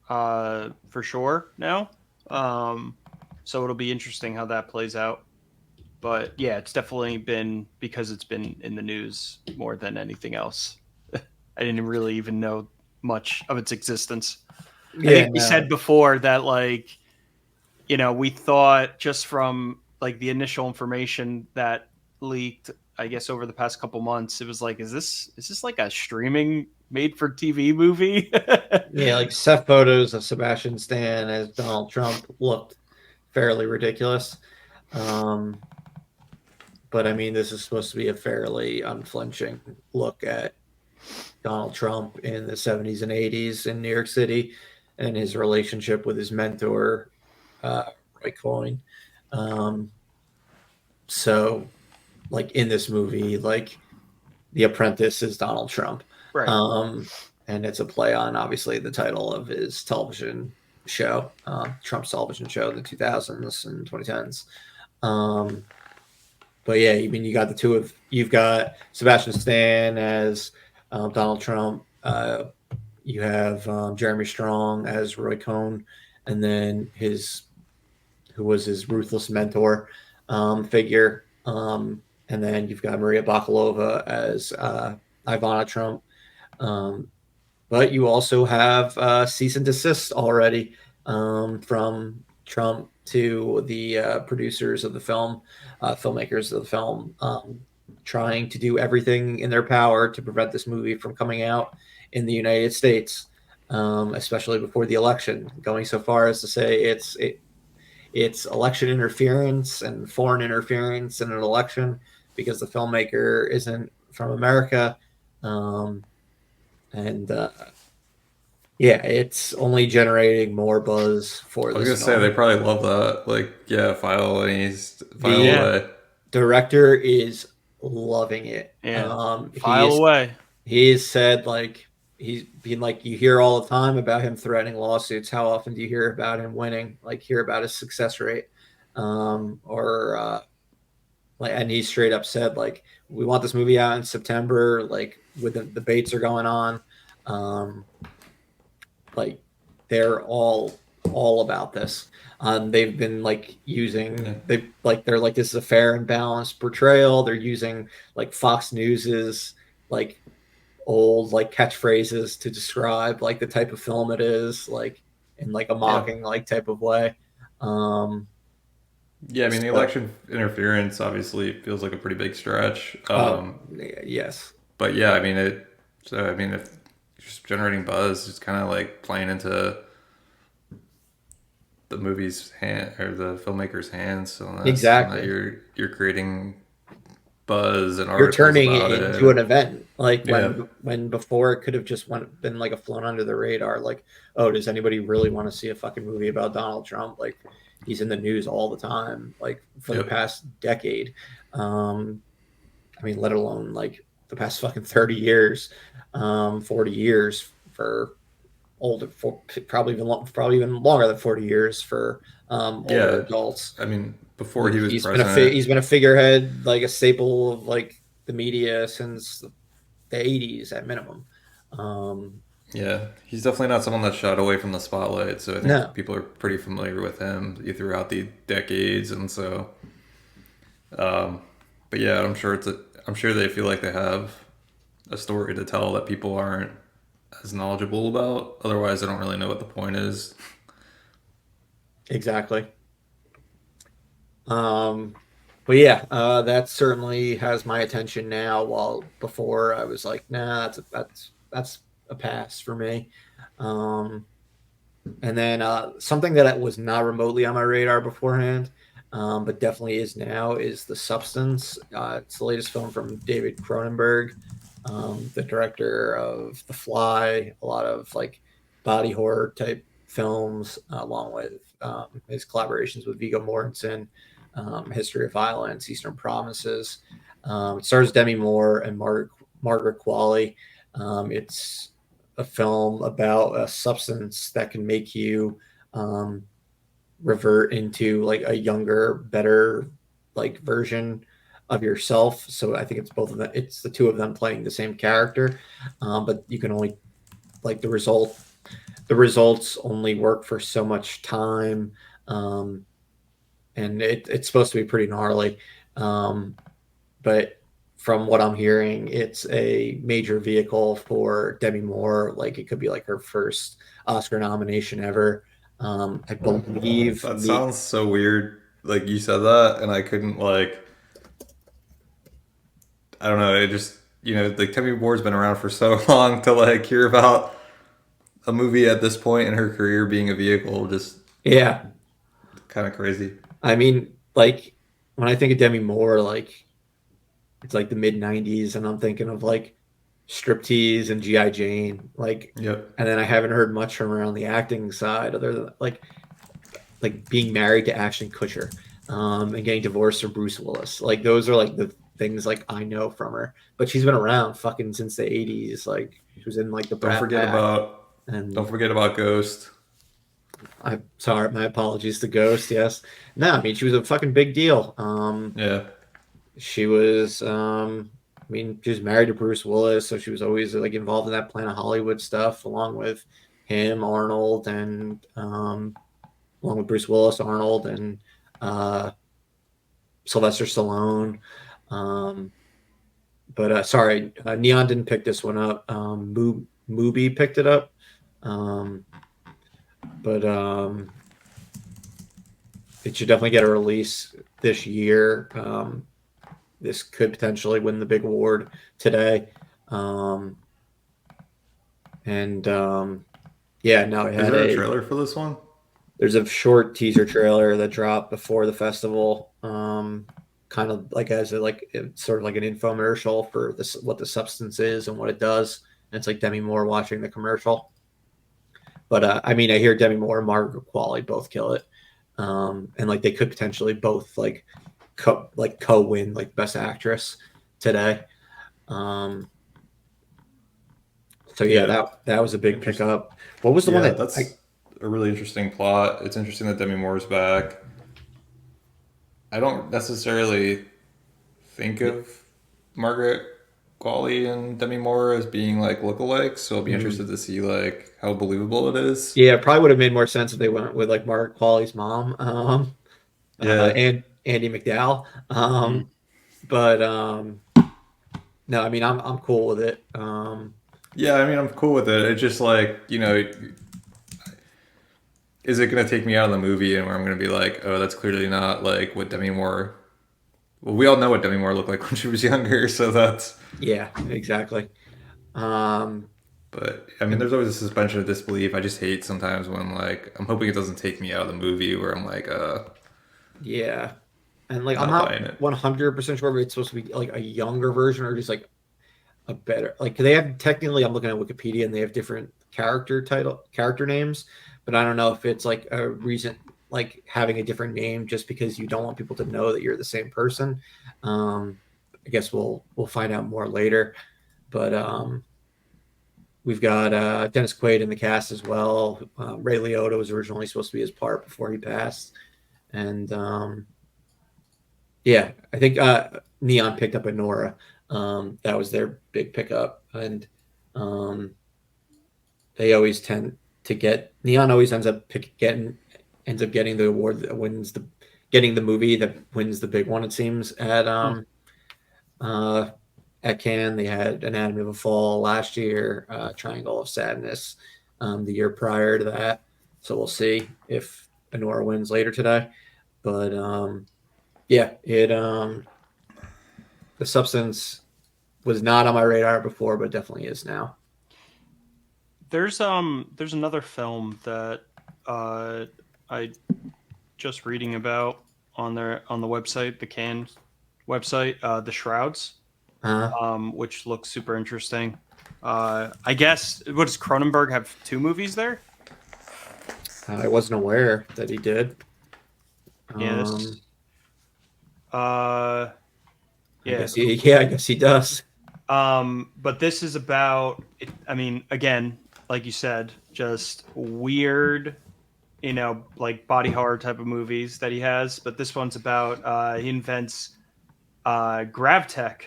for sure now. Um, so it'll be interesting how that plays out. But yeah, it's definitely been because it's been in the news more than anything else. I didn't really even know much of its existence. I Yeah, think we said no, before that, like, we thought just from like the initial information that leaked, I guess over the past couple months, it was like, is this like a streaming made for TV movie? yeah, like set photos of Sebastian Stan as Donald Trump looked fairly ridiculous. Um, but I mean, this is supposed to be a fairly unflinching look at Donald Trump in the 70s and 80s in New York City, and his relationship with his mentor, uh, Roy Coyne. Um, so, like in this movie, like the apprentice is Donald Trump. Right. Um, and it's a play on obviously the title of his television show, Trump's television show in the 2000s and 2010s. Um, but yeah, I mean, you've got Sebastian Stan as Donald Trump. You have Jeremy Strong as Roy Cohn, and then who was his ruthless mentor figure. And then you've got Maria Bakalova as Ivana Trump. Um, but you also have cease and desist already from Trump to the producers of the film, filmmakers of the film, trying to do everything in their power to prevent this movie from coming out in the United States, especially before the election, going so far as to say it's election interference and foreign interference in an election because the filmmaker isn't from America. Um, and yeah, it's only generating more buzz for I was this gonna say they film. probably love that. Like, yeah, file The Yeah. away. director is loving it. Yeah. He File is away. he has said, like, he's been like, you hear all the time about him threatening lawsuits. How often do you hear about him winning? Like, hear about his success rate, or like, and he straight up said, like, we want this movie out in September. Like, with the debates are going on, um, like they're all about this. They've been like Yeah. they're like, this is a fair and balanced portrayal. They're using like Fox News's like old like catchphrases to describe like the type of film it is, like in like a Yeah. mocking like type of way. Um, Yeah, I mean, the so, election interference obviously feels like a pretty big stretch. oh yes, But yeah, I mean, so, I mean, if just generating buzz, it's kind of like playing into the movie's hand or the filmmaker's hands. So and that exactly. you're creating buzz and You're articles turning it about into it. an event, like Yeah. when before it could have just been like a flown under the radar, like, oh, does anybody really want to see a fucking movie about Donald Trump? Like, he's in the news all the time, like for the Yep. past decade. um I mean, let alone like the past fucking 30 years, 40 years for older, for probably even longer than 40 years for older Yeah, adults. I mean, before Like he was president, he's been a figurehead, like a staple of like the media since the 80s at minimum. Um, yeah, he's definitely not someone that shied away from the spotlight. So I think no, people are pretty familiar with him throughout the decades, and so. Um, but yeah, I'm sure they feel like they have a story to tell that people aren't as knowledgeable about. Otherwise, I don't really know what the point is. exactly. Um, but yeah, that certainly has my attention now. While before I was like, nah, that's a pass for me. Um, and then something that was not remotely on my radar beforehand, but definitely is now, is The Substance. It's the latest film from David Cronenberg, the director of The Fly, a lot of like body horror type films, along with his collaborations with Viggo Mortensen, History of Violence, Eastern Promises. It stars Demi Moore and Margaret Qualley. It's a film about a substance that can make you um, revert into like a younger, better like version of yourself. So I think it's both of them. It's the two of them playing the same character, but you can only like the results only work for so much time, um, and it's supposed to be pretty gnarly. Um, but from what I'm hearing, it's a major vehicle for Demi Moore. Like it could be like her first Oscar nomination ever. I believe That the sounds so weird. Like you said that, and I couldn't like. I don't know. It just like Demi Moore's been around for so long to like hear about a movie at this point in her career being a vehicle, just yeah. kind of crazy. I mean, like when I think of Demi Moore, like it's like the mid '90s, and I'm thinking of like striptease and GI Jane, like, Yep. and then I haven't heard much from her on the acting side, other than like being married to Ashton Kutcher, and getting divorced from Bruce Willis. Like those are like the things like I know from her. But she's been around fucking since the '80s. Like she was in like the Don't Brat forget Pack, about and don't forget about Ghost. I'm sorry, my apologies to Ghost. Yes, no, I mean she was a fucking big deal. Yeah. She was, I mean, she was married to Bruce Willis, so she was always like involved in that Planet Hollywood stuff, along with him, Arnold, and along with Bruce Willis, Arnold, and uh, Sylvester Stallone. Um, but sorry, Neon didn't pick this one up. Mubi picked it up. Um, but it should definitely get a release this year. This could potentially win the big award today. Um, and yeah, no, it Is had there a a trailer for this one? there's a short teaser trailer that dropped before the festival, kind of like as a, like it's sort of like an infomercial for this, what the substance is and what it does. And it's like Demi Moore watching the commercial. But I mean, I hear Demi Moore and Margaret Qualley both kill it, and like they could potentially both like co-win like best actress today. Um, so yeah, Yeah. that was a big Interesting. pickup. What was the one Yeah, that that's a really interesting plot. It's interesting that Demi Moore's back. I don't necessarily think of Margaret Qualley and Demi Moore as being like lookalikes, so I'll be mm, interested to see like how believable it is. yeah, probably would have made more sense if they went with like Margaret Qualley's mom, Yeah. and Andy McDowell. Mm. But no, I mean I'm cool with it. Yeah, I mean I'm cool with it. It's just like, is it gonna take me out of the movie and where I'm gonna be like, oh, that's clearly not like what Demi Moore. Well, we all know what Demi Moore looked like when she was younger, so that's. Yeah, exactly. Um, But I mean, there's always a suspension of disbelief. I just hate sometimes when like I'm hoping it doesn't take me out of the movie where I'm like, yeah, and like I'm not not buying it. 100% sure if it's supposed to be like a younger version or just like a better, like they have technically, I'm looking at Wikipedia and they have different character names, but I don't know if it's like a reason like having a different name just because you don't want people to know that you're the same person. Um, I guess we'll find out more later. But we've got Dennis Quaid in the cast as well. Ray Liotta was originally supposed to be his part before he passed, and yeah, I think Neon picked up Anora. That was their big pickup, and um, they always tend to get Neon always ends up getting the award that wins the getting the movie that wins the big one. It seems uh, at Cannes. They had Anatomy of a Fall last year, Triangle of Sadness the year prior to that. So we'll see if Anora wins later today. But yeah, it the Substance was not on my radar before, but definitely is now. There's another film that I just reading about on the website, the Cannes website, The Shrouds, Uh, which looks super interesting. I guess what does Cronenberg have 2 movies there? I wasn't aware that he did. Yeah, Um, uh, I yeah. guess I guess he does. But this is about. I mean, again, like you said, just weird, like body horror type of movies that he has. But this one's about he invents GraveTech,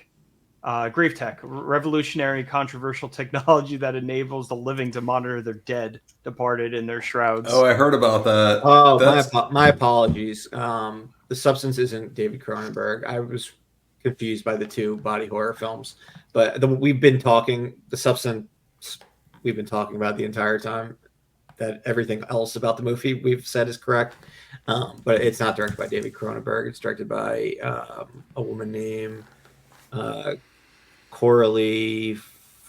revolutionary, controversial technology that enables the living to monitor their dead, departed in their Oh, shrouds. I heard about that. Oh, That's my apologies. The Substance isn't David Cronenberg. I was confused by the two body horror films, but we've been talking the Substance. We've been talking about the entire time that everything else about the movie we've said is correct, but it's not directed by David Cronenberg. It's directed by a woman named uh, Coralie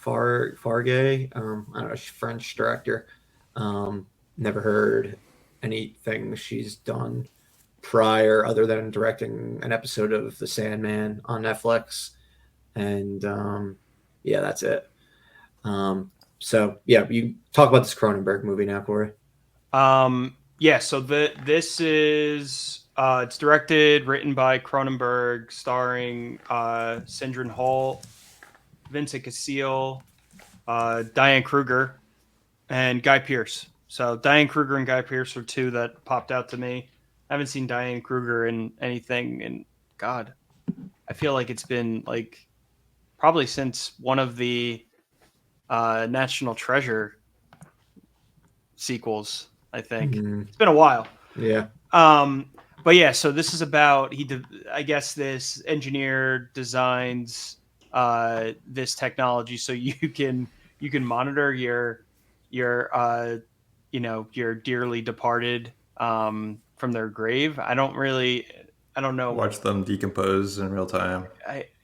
Fargay. I don't know, she's a French director. Never heard anything she's done prior other than directing an episode of The Sandman on Netflix. And yeah, that's it. So yeah, you talk about this Cronenberg movie now, Corey. Yeah, so this is it's directed, written by Cronenberg, starring Sindren Hall, Vincent Cassel, Diane Kruger, and Guy Pearce. So Diane Kruger and Guy Pearce are 2 that popped out to me. I haven't seen Diane Kruger in anything, and God, I feel like it's been like probably since one of the National Treasure sequels. I think it's been a while. Yeah. But yeah, so this is about I guess this engineer designs this technology so you can monitor your your dearly departed from their grave. I don't know. watch them decompose in real time.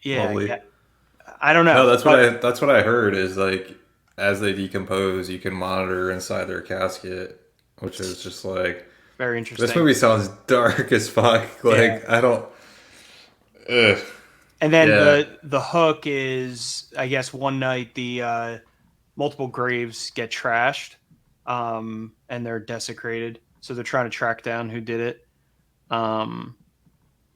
Yeah, Lovely. I don't No, know, but that's what I heard is like as they decompose, you can monitor inside their casket, which is just like very this interesting. movie sounds dark as fuck. Like Yeah. I don't. Ugh. And then Yeah. the hook is, I guess, one night the multiple graves get trashed, and they're desecrated. So they're trying to track down who did it. Um,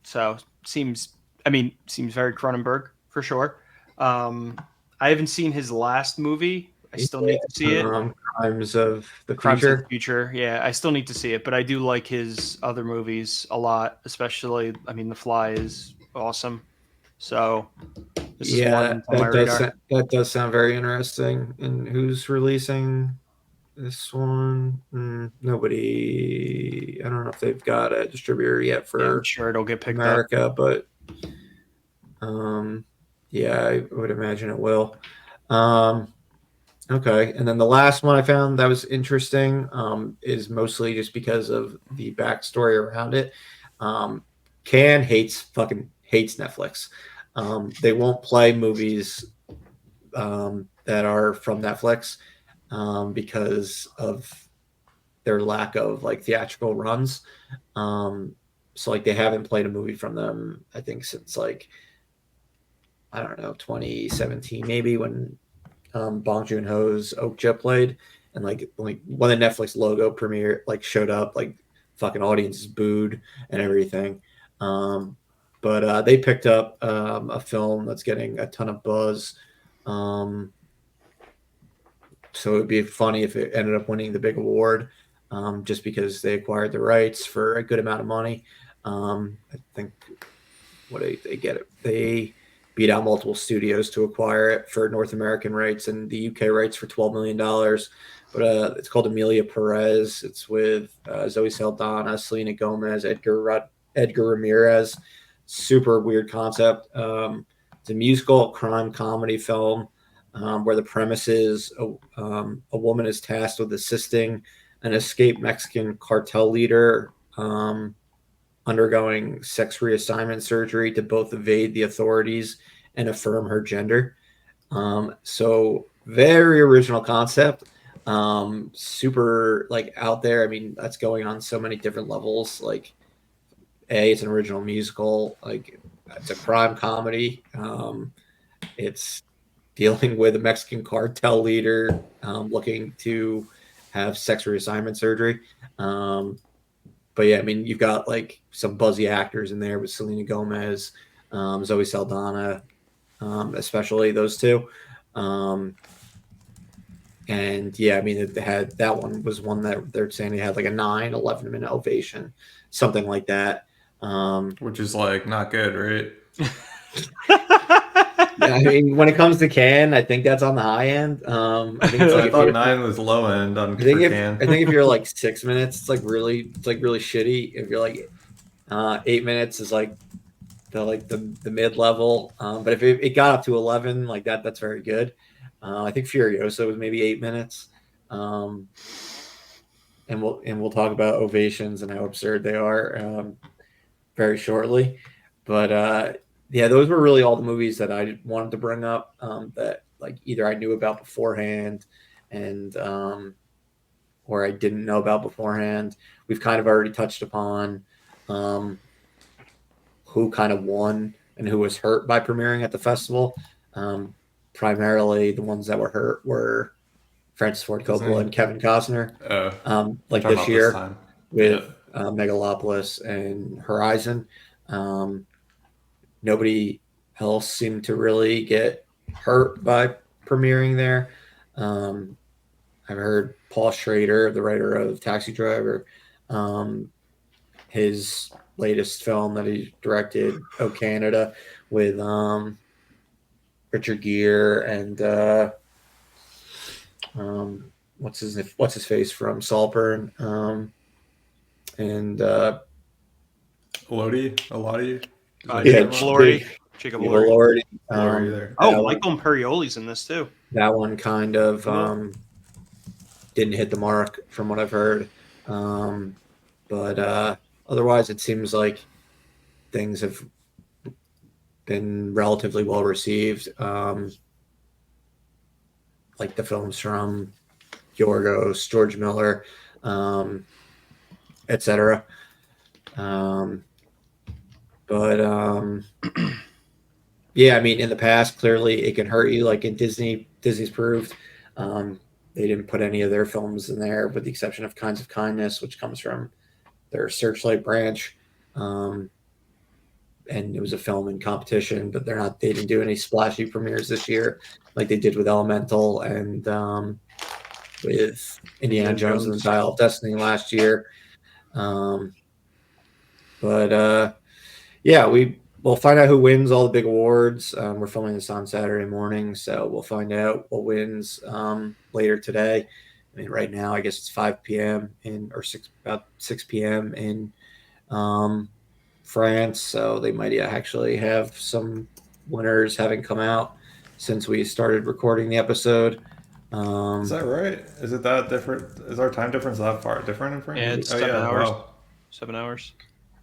so seems very Cronenberg for sure. I haven't seen his last movie. I still need to see it. Crimes of the Crimes of the Future. Future. Yeah, I still need to see it, but I do like his other movies a lot. Especially, The Fly is awesome. So this is one Yeah, that's on my radar. that does sound very interesting. And who's releasing this one? Nobody. I don't know if they've got a distributor yet Yeah, I'm for sure it'll get picked up. America, but yeah, I would imagine it will. Um, okay, and then the last one I found that was interesting is mostly just because of the backstory around it. Um, Can fucking hates Netflix. They won't play movies that are from Netflix because of their lack of like theatrical runs. So like they haven't played a movie from them, I think, since like I don't know 2017 maybe when Bong Joon Ho's Okja played, and like when the Netflix logo premiere like showed up, like fucking audiences booed and everything. Um, but they picked up a film that's getting a ton of buzz. So it would be funny if it ended up winning the big award, just because they acquired the rights for a good amount of money. I think what they get it. They beat out multiple studios to acquire it for North American rights and the UK rights for $12 million. But it's called Amelia Perez. It's with Zoe Saldana, Selena Gomez, Edgar Ramirez. Super weird concept. It's a musical crime comedy film where the premise is a woman is tasked with assisting an escaped Mexican cartel leader undergoing sex reassignment surgery to both evade the authorities and affirm her gender. So very original concept. Super like out there. I mean, that's going on so many different levels. Like, it's an original musical. Like, it's a crime comedy. It's dealing with a Mexican cartel leader looking to have sex reassignment surgery. But yeah, I mean, you've got like some buzzy actors in there with Selena Gomez, Zoe Saldana, especially those two. And yeah, I mean, it had that one was one that they're saying they had like a 11 minute ovation, something like that. Which is like not good, right? I mean, when it comes to Can, I think that's on the high end. I think it's like I if thought you're, 9 was low end on I think for if Can. I think if you're like 6 minutes, it's like really shitty. If you're like 8 minutes is like the mid level. But if it got up to 11 like that, that's very good. I think Furiosa was maybe 8 minutes. And we'll talk about ovations and how absurd they are very shortly. But yeah, those were really all the movies that I wanted to bring up that like either I knew about beforehand and or I didn't know about beforehand. We've kind of already touched upon who kind of won and who was hurt by premiering at the festival. Primarily, the ones that were hurt were Francis Ford Coppola and Kevin Costner. Like this year time with Megalopolis and Horizon. Nobody else seemed to really get hurt by premiering there. I've heard Paul Schrader, the writer of Taxi Driver, his latest film that he directed, Oh Canada, with Richard Gere and what's his face from Saltburn, and Elodie. Jacob Lordy. There. Michael Imperioli's in this too. That one kind of didn't hit the mark from what I've heard. But otherwise, it seems like things have been relatively well received. Like the films from Yorgos, George Miller, etc. Yeah, I mean, in the past, clearly it can hurt you. Like in Disney's proved. They didn't put any of their films in there, with the exception of Kinds of Kindness, which comes from their Searchlight branch. And it was a film in competition, but they didn't do any splashy premieres this year like they did with Elemental and with Indiana Jones and the Dial of Destiny last year. Yeah, we'll find out who wins all the big awards. We're filming this on Saturday morning, so we'll find out what wins later today. I mean, right now, I guess it's 5 p.m. about 6 p.m. in France, so they might actually have some winners having come out since we started recording the episode. Is that right? Is it that different? Is our time difference that far different in France? Yeah, it's 7 hours. Wow. 7 hours,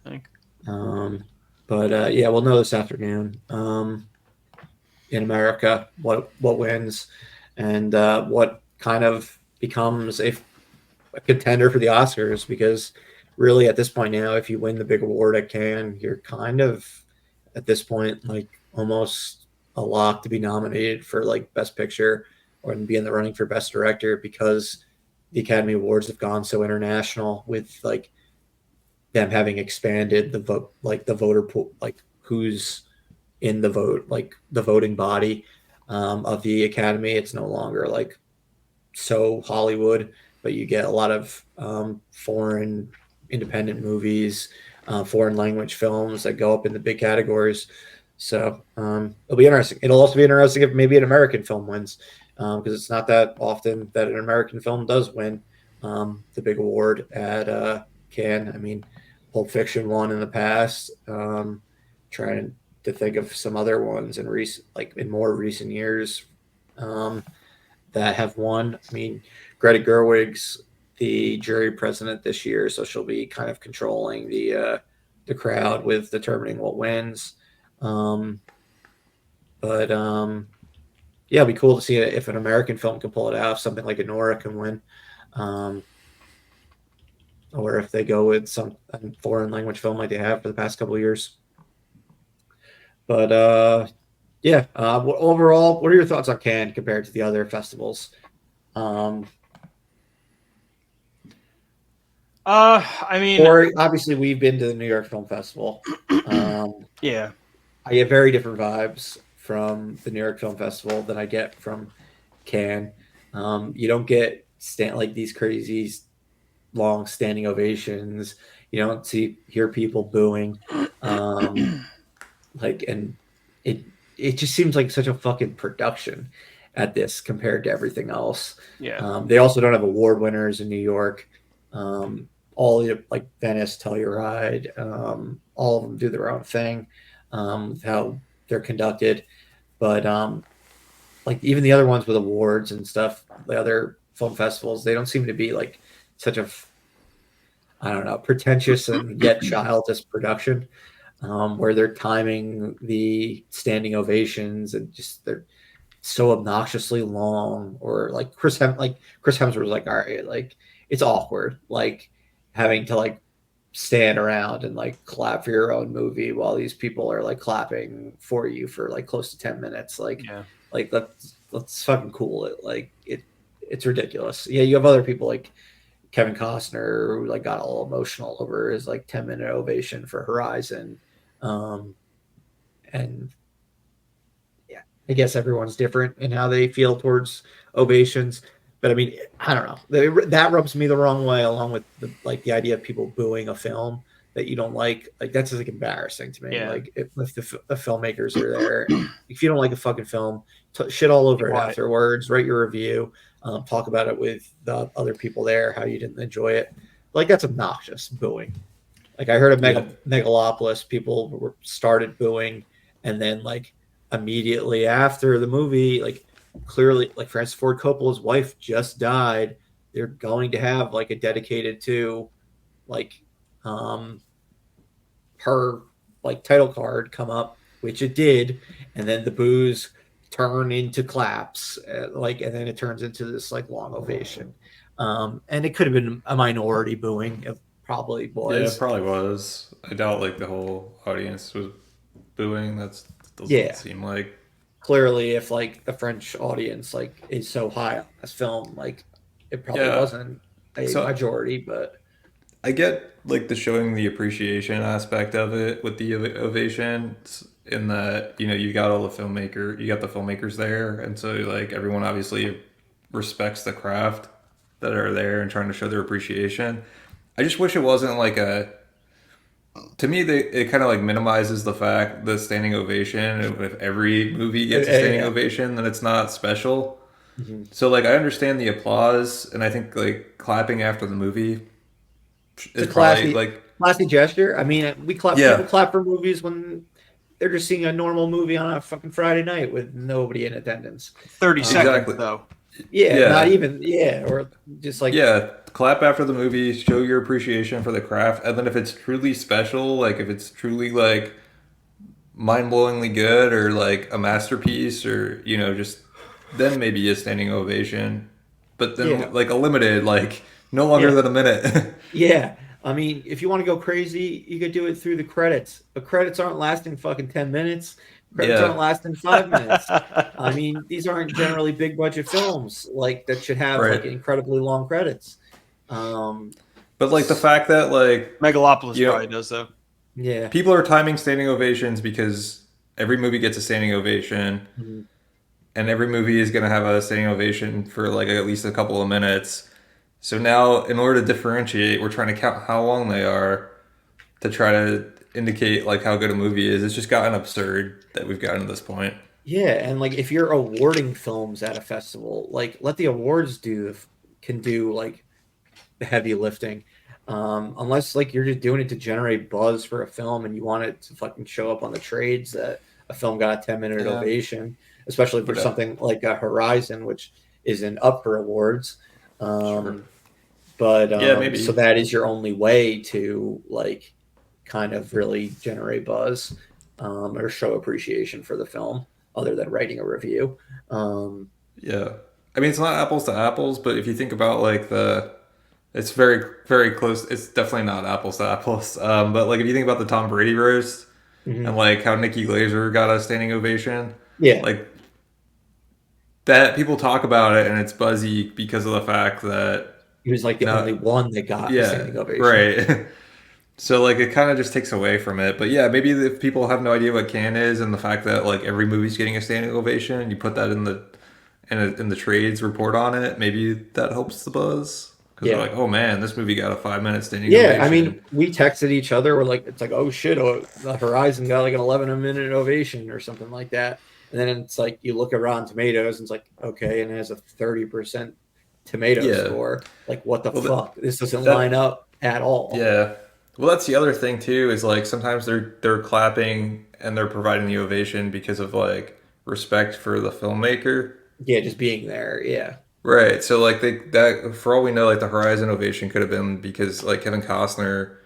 I think. Yeah, we'll know this afternoon in America what wins and what kind of becomes a contender for the Oscars, because really at this point now, if you win the big award at Cannes, you're kind of at this point like almost a lock to be nominated for like Best Picture or be in the running for Best Director, because the Academy Awards have gone so international with like them having expanded the voter pool, like who's in the vote, like the voting body of the Academy. It's no longer like so Hollywood, but you get a lot of foreign independent movies, foreign language films that go up in the big categories. So it'll be interesting. It'll also be interesting if maybe an American film wins, because it's not that often that an American film does win the big award at Cannes. I mean, Pulp Fiction won in the past. Trying to think of some other ones in recent, like in more recent years. That have won. I mean, Greta Gerwig's the jury president this year, so she'll be kind of controlling the crowd with determining what wins. But yeah, it'd be cool to see if an American film can pull it out, if something like Anora can win, or if they go with some foreign language film like they have for the past couple of years. But yeah. Overall, what are your thoughts on Cannes compared to the other festivals? I mean, Or obviously, we've been to the New York Film Festival. yeah, I get very different vibes from the New York Film Festival than I get from Cannes. You don't get like these crazy long standing ovations. You don't hear people booing. Like, and it just seems like such a fucking production at this compared to everything else. yeah, They also don't have award winners in New York. All like Venice, Telluride, all of them do their own thing, how they're conducted. But like even the other ones with awards and stuff, the other film festivals, they don't seem to be like such a, I don't know, pretentious and yet childish production, where they're timing the standing ovations and just they're so obnoxiously long. Or like Chris Hemsworth was like, all right, like it's awkward, like having to like stand around and like clap for your own movie while these people are like clapping for you for like close to 10 minutes. Like, yeah. like let's fucking cool it. Like it's ridiculous. Yeah, you have other people like Kevin Costner who like got all emotional over his like 10-minute ovation for Horizon. And yeah, I guess everyone's different in how they feel towards ovations. But I mean, I don't know. That rubs me the wrong way, along with the idea of people booing a film that you don't like. Like that's just like embarrassing to me. Yeah. Like if the filmmakers are there, if you don't like a fucking film, shit all over it afterwards. Write your review. Talk about it with the other people there, how you didn't enjoy it. Like that's obnoxious booing. Like I heard of Megalopolis, people started booing, and then like immediately after the movie, like clearly, like Francis Ford Coppola's wife just died. They're going to have like a dedicated to like her like title card come up, which it did, and then the boos turn into claps, like, and then it turns into this like long ovation. And it could have been a minority booing. It probably was. Yeah, it probably was. I doubt like the whole audience was booing. That doesn't seem like. Clearly, if like the French audience like is so high on this film, like it probably wasn't a majority. But I get like the showing the appreciation aspect of it with the ovation, in that you got the filmmakers there, and so like everyone obviously respects the craft that are there and trying to show their appreciation. I just wish it wasn't like to me, it kind of like minimizes the standing ovation. If every movie gets a standing ovation, then it's not special. Mm-hmm. So like I understand the applause, and I think like clapping after the movie is probably like classy gesture. I mean, we clap. Yeah. People clap for movies when they're just seeing a normal movie on a fucking Friday night with nobody in attendance. 30 seconds though. Yeah, not even. Yeah, or just like clap after the movie, show your appreciation for the craft, and then if it's truly special, like if it's truly like mind-blowingly good or like a masterpiece, or just then maybe a standing ovation. But then like a limited, like no longer than a minute. Yeah. I mean, if you want to go crazy, you could do it through the credits. But credits aren't lasting fucking 10 minutes. Credits aren't lasting 5 minutes. I mean, these aren't generally big budget films like that should have like incredibly long credits. But like the fact that like Megalopolis probably does though. Yeah. People are timing standing ovations because every movie gets a standing ovation, Mhm. and every movie is going to have a standing ovation for like at least a couple of minutes. So now, in order to differentiate, we're trying to count how long they are to try to indicate like how good a movie is. It's just gotten absurd that we've gotten to this point. Yeah, and like if you're awarding films at a festival, like let the awards can do like the heavy lifting. Unless like you're just doing it to generate buzz for a film and you want it to fucking show up on the trades that a film got a 10-minute Yeah, ovation, especially for but something like a Horizon, which isn't up for awards. sure. Um, but Yeah, so maybe. that is your only way to like kind of really generate buzz, or show appreciation for the film other than writing a review. Um, Yeah. I mean, it's not apples to apples, but if you think about like it's very, very close. It's definitely not apples to apples. But like if you think about the Tom Brady roast and mhm. like how Nikki Glazer got a standing ovation, Yeah, like that people talk about it and it's buzzy because of the fact that he was like the only no, one that got a yeah, standing ovation. right. So like it kind of just takes away from it. But yeah, maybe if people have no idea what Cannes is and the fact that like every movie's getting a standing ovation, you put that in the trades report on it, maybe that helps the buzz because they're Yeah. like, oh man, this movie got a 5 minute standing Yeah, I ovation. mean, we texted each other. We're like, it's like, oh shit, oh, the Horizon got like an 11-minute ovation or something like that. And then it's like you look at Rotten Tomatoes and it's like, okay, and it has a 30% tomato Yeah. score. Like, what the Well, fuck? This doesn't line that up at all. yeah. Well, that's the other thing too is like sometimes they're clapping and they're providing the ovation because of like respect for the filmmaker. Yeah, just being there. Yeah. Right. So like that for all we know, like the Horizon ovation could have been because like Kevin Costner,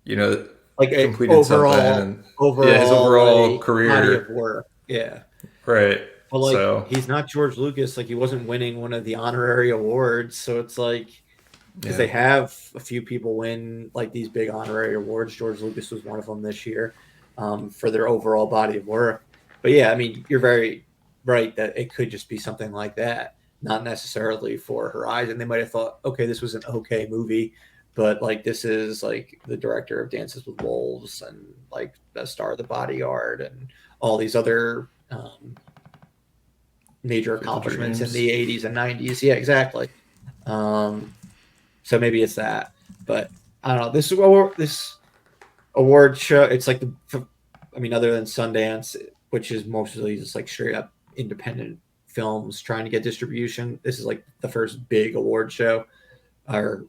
you know, Like a completed something and yeah, his overall overall like body of career. work. Yeah. Right. But like So he's not George Lucas, like he wasn't winning one of the honorary awards, so it's like because yeah. they have a few people win like these big honorary awards. George Lucas was one of them this year, for their overall body of work. But yeah, I mean, you're very right that it could just be something like that, not necessarily for Horizon. They might have thought, okay, this was an okay movie, but like this is like the director of Dances with Wolves and like the star of The Bodyguard and all these other major Field of accomplishments in Dreams. the 80s and 90s. Yeah, exactly. Um, so maybe it's that, but I don't know. This award show, it's like I mean, other than Sundance, which is mostly just like straight up independent films trying to get distribution. This is like the first big award show, or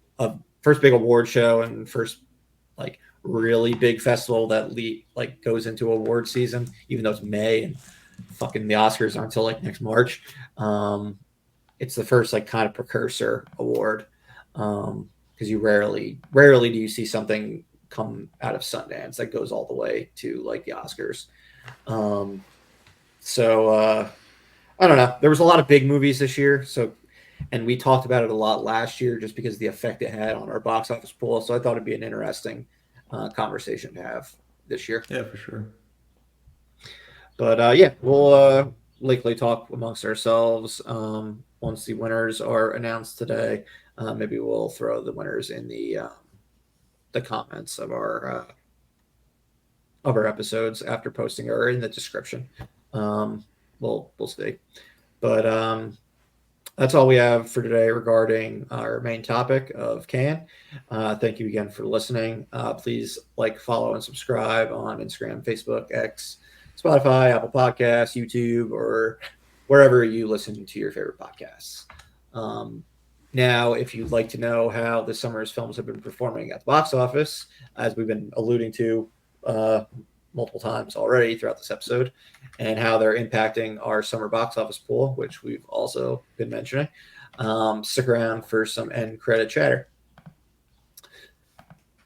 first big award show, and first like really big festival that like goes into award season, even though it's May and fucking the Oscars aren't until like next March. Um, it's the first like kind of precursor award, because you rarely do you see something come out of Sundance that goes all the way to like the Oscars. Um, so I don't know. There was a lot of big movies this year, so and we talked about it a lot last year just because of the effect it had on our box office pool. So I thought it'd be an interesting conversation to have this year. Yeah, for sure. But yeah, we'll likely talk amongst ourselves once the winners are announced today. Maybe we'll throw the winners in the comments of our episodes after posting or in the description. We'll see. But that's all we have for today regarding our main topic of Can. Thank you again for listening. Please like, follow, and subscribe on Instagram, Facebook, X, Spotify, Apple Podcasts, YouTube, or wherever you listen to your favorite podcasts. Um, Now, if you'd like to know how this summer's films have been performing at the box office, as we've been alluding to uh, multiple times already throughout this episode, and how they're impacting our summer box office pool, which we've also been mentioning, stick around for some end credit chatter.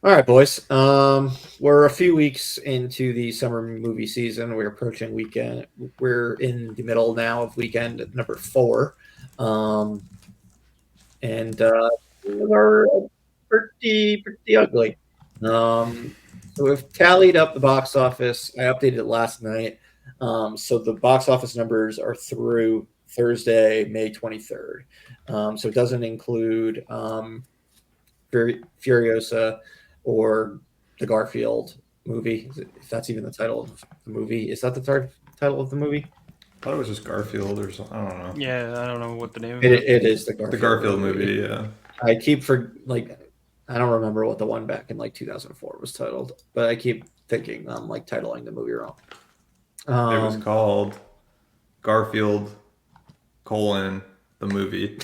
All right, boys. We're a few weeks into the summer movie season. We're approaching weekend. We're in the middle now of weekend number 4. Um, and are pretty ugly. So we've tallied up the box office. I updated it last night. So the box office numbers are through Thursday, May 23rd. So it doesn't include Furiosa or the Garfield movie. If that's even the title of the movie, is that the title of the movie? I thought it was just Garfield or something. I don't know. Yeah, I don't know what the name of It, it. it is the The Garfield Garfield movie. movie, yeah. I keep for like I don't remember what the one back in like 2004 was titled, but I keep thinking I'm like titling the movie wrong. It was called Garfield colon the movie.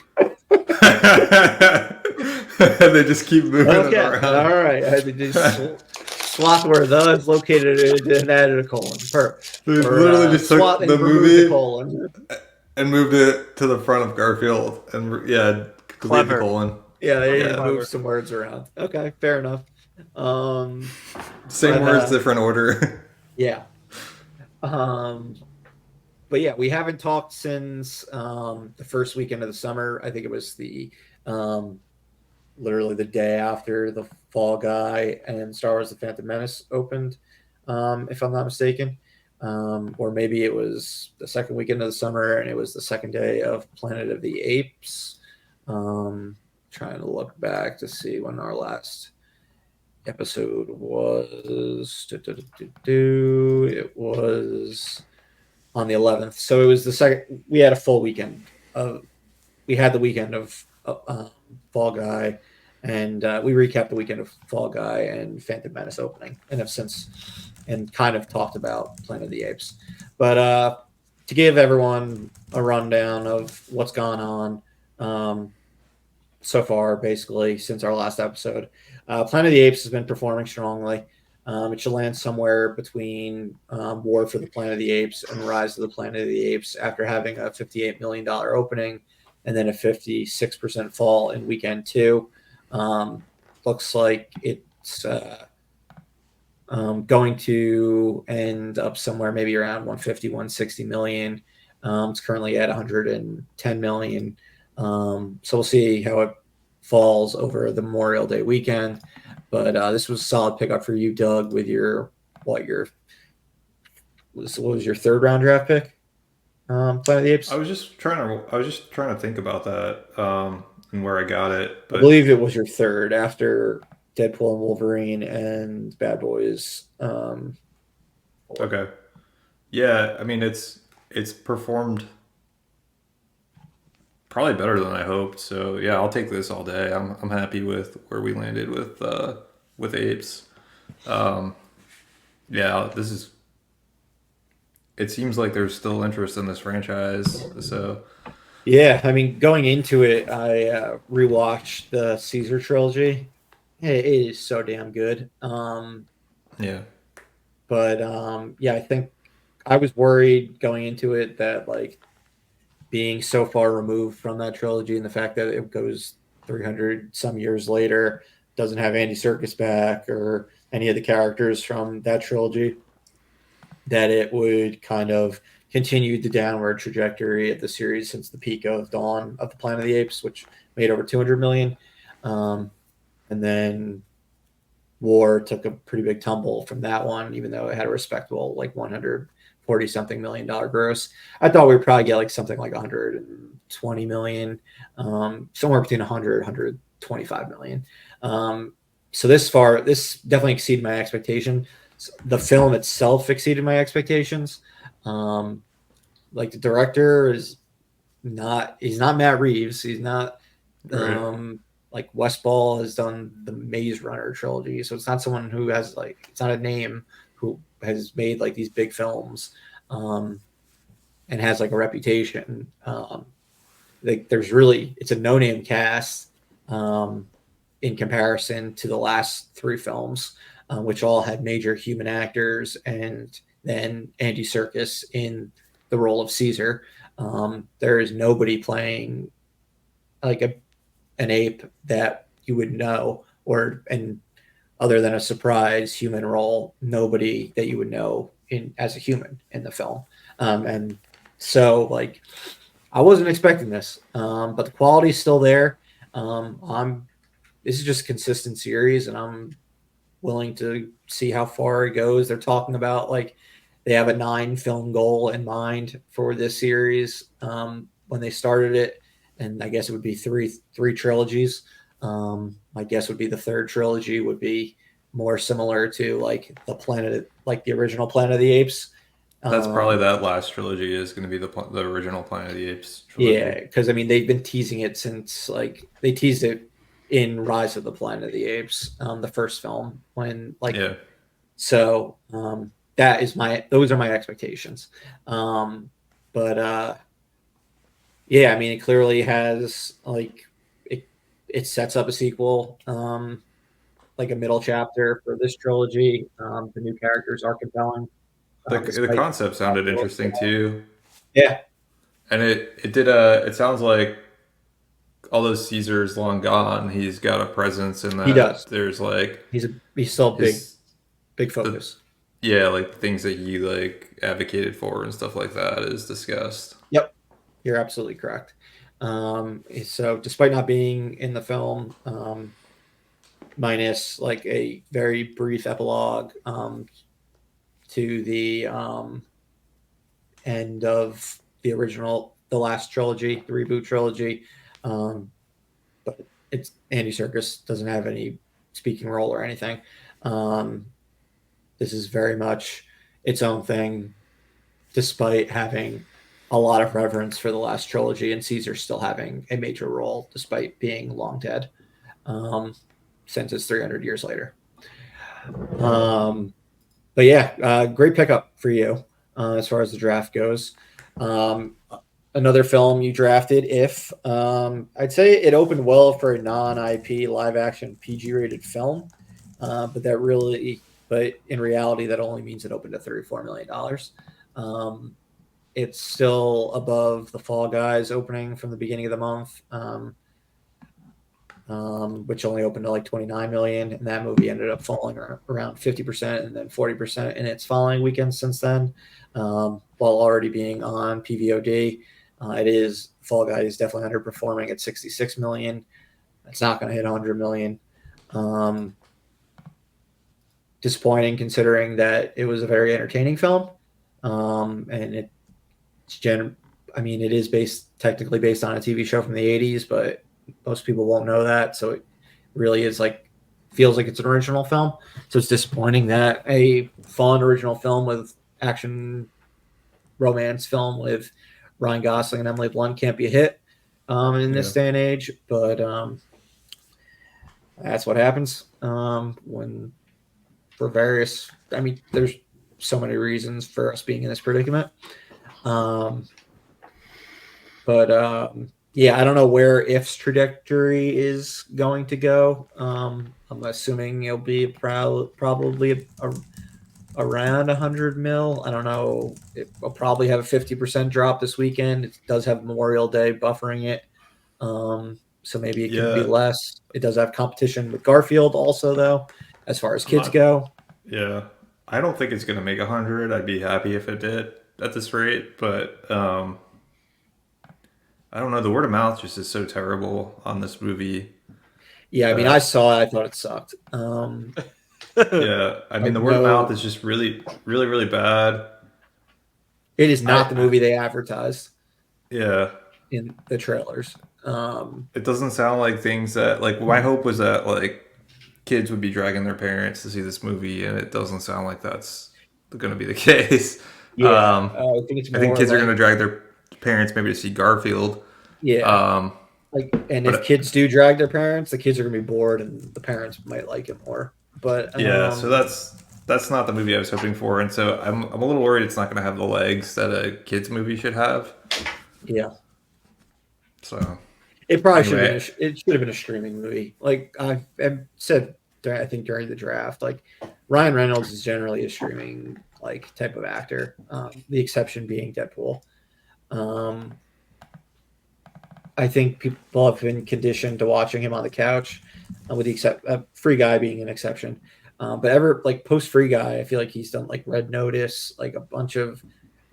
They just keep moving it Okay, around. all right. I had to just swap where the is located and added a colon. Perfect. They Or literally just swap took and the remove the movie colon. and moved it to the front of Garfield and yeah, delete the Clever. colon. Yeah, they Yeah. move some words around. Okay, fair enough. Same But, words, different order. yeah. But yeah, we haven't talked since the first weekend of the summer. I think it was the literally the day after the Fall Guy and Star Wars: The Phantom Menace opened, if I'm not mistaken. Or maybe it was the second weekend of the summer and it was the second day of Planet of the Apes. Trying to look back to see when our last episode was. It was on the 11th. So it was the second. We had a full weekend of. We had the weekend of Fall Guy, and we recapped the weekend of Fall Guy and Phantom Menace opening, and have since and kind of talked about Planet of the Apes. But to give everyone a rundown of what's gone on so far, basically since our last episode, Planet of the Apes has been performing strongly. It should land somewhere between War for the Planet of the Apes and Rise of the Planet of the Apes after having a $58 million opening and then a 56% fall in weekend two. Looks like it's going to end up somewhere maybe around 150, 160 million. It's currently at 110 million. So we'll see how it falls over the Memorial Day weekend. But this was a solid pickup for you, Doug, with what was your third round draft pick? Planet of the Apes. I was just trying to think about that and where I got it, I but believe it was your third after Deadpool and Wolverine and Bad Boys. okay. Yeah, I mean it's performed probably better than I hoped. So yeah, I'll take this all day. I'm happy with where we landed with Apes. Yeah, this is. It seems like there's still interest in this franchise. So Yeah, I mean, going into it, I rewatched the Caesar trilogy. It is so damn good. yeah, But yeah, I think I was worried going into it that like being so far removed from that trilogy and the fact that it goes 300 some years later, doesn't have Andy Serkis back or any of the characters from that trilogy, that it would kind of continue the downward trajectory of the series since the peak of Dawn of the Planet of the Apes, which made over 200 million. And then War took a pretty big tumble from that one, even though it had a respectable like 140 something $1 million gross. I thought we'd probably get like something like 120 million, somewhere between 100 125 million. So this definitely exceeded my expectation. The film itself exceeded my expectations. Like the director is he's not Matt Reeves. He's not right. like Westball has done the Maze Runner trilogy. So it's not someone who has like, it's not a name who has made like these big films and has like a reputation. Like it's a no name cast in comparison to the last three films, which all had major human actors, and then Andy Serkis in the role of Caesar. There is nobody playing like an ape that you would know, and other than a surprise human role, nobody that you would know as a human in the film. And so like I wasn't expecting this, but the quality's still there. This is just a consistent series, and I'm willing to see how far it goes. They're talking about like they have a 9 film goal in mind for this series when they started it, and I guess it would be three trilogies. My guess would be the third trilogy would be more similar to like the original Planet of the Apes. That's probably that last trilogy is going to be the original Planet of the Apes Yeah, trilogy. because I mean they've been teasing it since like they teased it in Rise of the Planet of the Apes, the first film when like Yeah. so that is those are my expectations. Um, but yeah, I mean it clearly has like it sets up a sequel, like a middle chapter for this trilogy. The new characters are compelling, The despite concept sounded interesting too, yeah, and it did it sounds like although Caesar's long gone, he's got a presence in he does. that there's like He's still a his big the focus. yeah, like things that he like advocated for and stuff like that is discussed. Yep, you're absolutely correct. So despite not being in the film, minus like a very brief epilogue to the end of the last trilogy, the reboot trilogy. Um, but it's Andy Serkis doesn't have any speaking role or anything. Um, this is very much its own thing, despite having a lot of reverence for the last trilogy and Caesar still having a major role despite being long dead, um, since it's 300 years later. But yeah, great pickup for you as far as the draft goes. Um, Another film you drafted, If. I'd say it opened well for a non-IP live action PG rated film, but in reality, that only means it opened to $34 million. Um, it's still above the Fall Guys opening from the beginning of the month, which only opened to like 29 million, and that movie ended up falling around 50% and then 40% in its following weekend since then, while already being on PVOD. It is Fall Guy is definitely underperforming at 66 million. It's not going to hit 100 million. Disappointing considering that it was a very entertaining film, and I mean, it is technically based on a TV show from the 80s, but most people won't know that. So it really is feels like it's an original film. So it's disappointing that a fun original film with action romance film with Ryan Gosling and Emily Blunt can't be a hit in Yeah. this day and age. But that's what happens when for various. I mean, there's so many reasons for us being in this predicament. Yeah, I don't know where IF's trajectory is going to go. I'm assuming it'll be probably around 100 mil. I don't know. It'll probably have a 50% drop this weekend. It does have Memorial Day buffering it. So maybe it could be Yeah. less. It does have competition with Garfield also, though, as far as I'm kids not go. Yeah. I don't think it's gonna make 100. I'd be happy if it did at this rate, but I don't know. The word of mouth just is so terrible on this movie Yeah, I mean, I that saw it. I thought it sucked. yeah. I mean, Like the word of mouth no, is just really, really, really bad. it is not the I movie they advertised yeah. in the trailers. It doesn't sound like things that like my hope was that like kids would be dragging their parents to see this movie, and it doesn't sound like that's going to be the case. Yeah, Um, I think it's I think more kids are going like to drag their parents maybe to see Garfield. yeah, Um, and if but kids do drag their parents, the kids are gonna be bored, and the parents might like it more. But yeah, so that's not the movie I was hoping for, and so I'm a little worried it's not going to have the legs that a kids movie should have. yeah, So it probably should have been. anyway, It should have been a streaming movie. Like I said, I think during the draft, like Ryan Reynolds is generally a streaming like type of actor. The exception being Deadpool. Um, I think people have been conditioned to watching him on the couch, with the Free Guy being an exception. But ever like post Free Guy, I feel like he's done like Red Notice, like a bunch of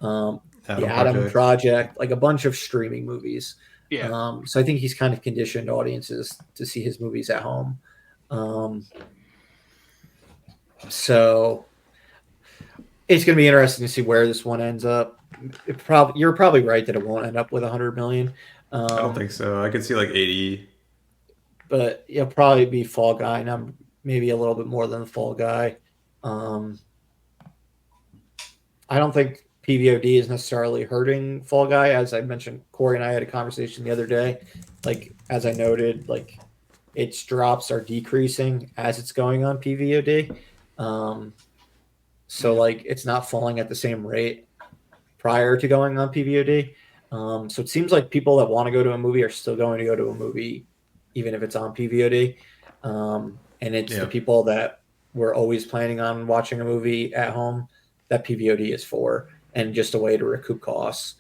the Adam Adam Project. Project, like a bunch of streaming movies. Yeah. So I think he's kind of conditioned audiences to see his movies at home. Um, so it's going to be interesting to see where this one ends up. You're probably right that it won't end up with 100 million. I don't think so. I could see like 80. But it'll probably be Fall Guy maybe a little bit more than the Fall Guy. Um, I don't think PVOD is necessarily hurting Fall Guy. As I mentioned, Corey and I had a conversation the other day. Like, as I noted, like its drops are decreasing as it's going on PVOD. Um, so Yeah. like it's not falling at the same rate prior to going on PVOD. So it seems like people that want to go to a movie are still going to go to a movie, even if it's on PVOD. And it's the Yeah. people that were always planning on watching a movie at home that PVOD is for, and just a way to recoup costs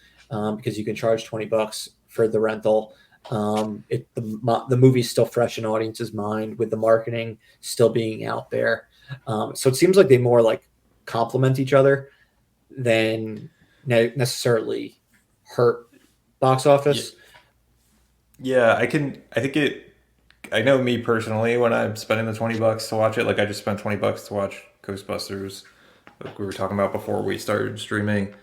because you can charge $20 for the rental. The movie's still fresh in audience's mind with the marketing still being out there. So it seems like they more like complement each other than necessarily hurt box Yeah. office. Yeah, I can. I think it. I know me personally when I'm spending the $20 to watch it. Like I just spent $20 to watch Ghostbusters, like we were talking about before we started streaming.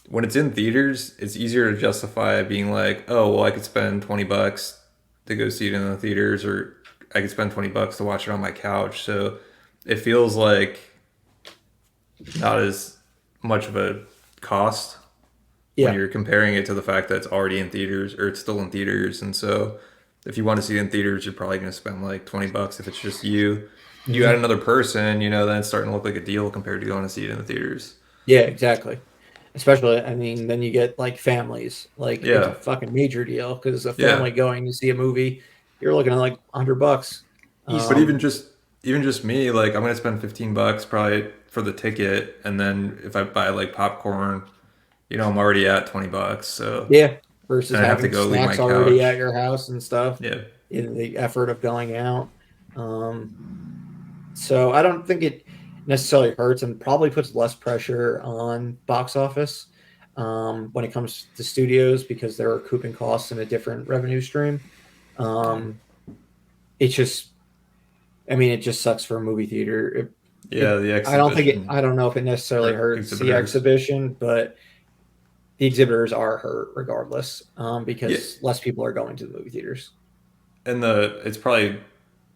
When it's in theaters, it's easier to justify being like, oh, well, I could spend $20 to go see it in the theaters, or I could spend $20 to watch it on my couch. So it feels like not as much of a cost when Yeah. you're comparing it to the fact that it's already in theaters or it's still in theaters. And so if you want to see it in theaters, you're probably going to spend like $20 if it's just you. You add Mhm. another person, then it's starting to look like a deal compared to going to see it in the theaters. Yeah, exactly. Especially, I mean, then you get like families. Like it's a Yeah. fucking major deal because a Yeah. family going to see a movie, you're looking at like $100. But Easily. even just me, like I'm gonna spend $15 probably for the ticket, and then if I buy like popcorn, I'm already at $20. So Yeah, versus and I'd have to having go leave my snacks already at couch. your house and stuff Yeah. in the effort of going out. Um, so I don't think it necessarily hurts and probably puts less pressure on box office when it comes to studios because they're recouping costs in a different revenue stream. Um, it's just, I mean, it just sucks for a movie theater. Yeah, the I don't think it. exhibition I don't know if it necessarily or hurts the exhibitors. exhibition, but the exhibitors are hurt regardless Yeah, because less people are going to the movie theaters. and it's probably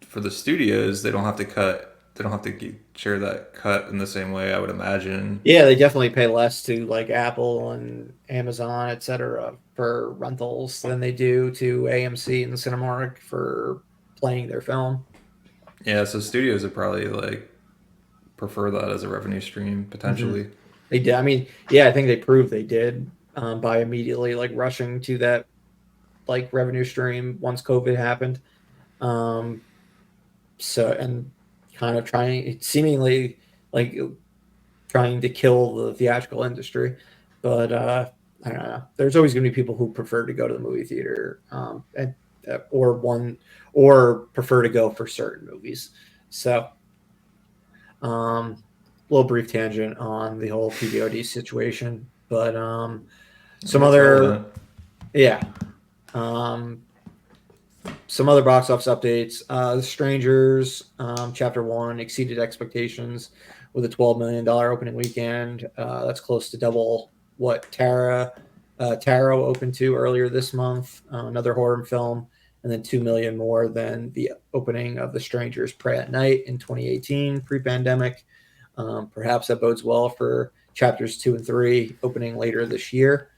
for the studios they don't have to cut. They don't have to share that cut in the same way. I would imagine. Yeah, they definitely pay less to like Apple and Amazon, etc., for rentals than they do to AMC and Cinemark for playing their film. Yeah, so studios would probably like prefer that as a revenue stream Hmm. potentially. They did. I mean, yeah, I think they proved they did by immediately like rushing to that like revenue stream once COVID happened. Um, so and kind of trying, seemingly like trying to kill the theatrical industry, but I don't know. There's always going to be people who prefer to go to the movie theater, or prefer to go for certain movies. So, little brief tangent on the whole PVOD situation, but I some mean, it's other, relevant. yeah, um, some other box office updates. Strangers, Chapter 1 exceeded expectations with a $12 million opening weekend. That's close to double what Taro opened to earlier this month, another horror film, and then 2 million more than the opening of The Strangers Pray at Night in 2018, pre-pandemic. Perhaps that bodes well for chapters 2 and 3 opening later this year.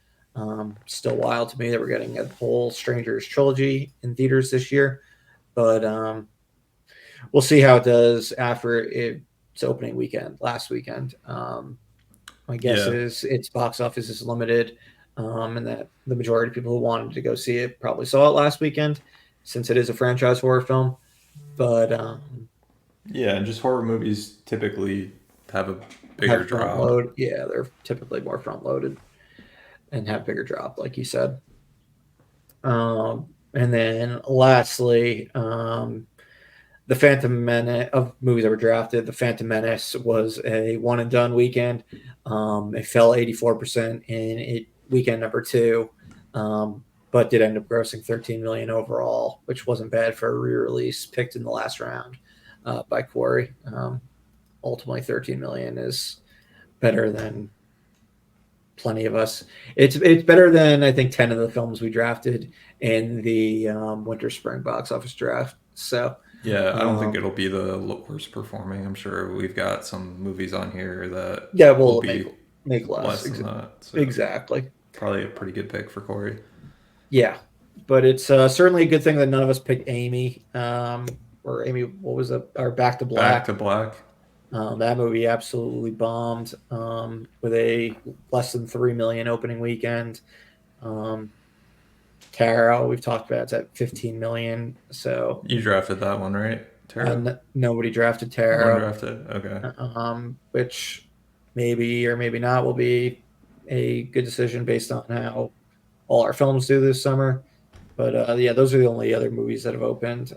Still wild to me that we're getting a whole Strangers trilogy in theaters this year, but we'll see how it does after its opening weekend last weekend. My guess Yeah, is its box office is limited, and that the majority of people who wanted to go see it probably saw it last weekend, since it is a franchise horror film. But yeah, and just horror movies typically have a bigger have front drop. load, yeah, they're typically more front loaded and have bigger drop, like you said. And then lastly, the Phantom Menace of movies that were drafted. The Phantom Menace was a one and done weekend. It fell 84% in weekend number two, but did end up grossing 13 million overall, which wasn't bad for a re-release picked in the last round by Corey. Ultimately, 13 million is better than plenty of us. It's better than I think 10 of the films we drafted in the winter spring box office draft. So Yeah, I don't think Um, it'll be the worst performing. I'm sure we've got some movies on here that yeah, will will be make less. less than that. So Exactly. probably a pretty good pick for Corey. Yeah, but it's certainly a good thing that none of us picked Amy. Or Amy, what was it? Or Back to Back to Black. Black. That movie absolutely bombed with a less than 3 million opening weekend. Um, Tara, we've talked about, it's at 15 million. So You drafted that one, right? Tara? nobody drafted No one Tara, drafted. Okay. which maybe or maybe not will be a good decision based on how all our films do this summer. But yeah, those are the only other movies that have opened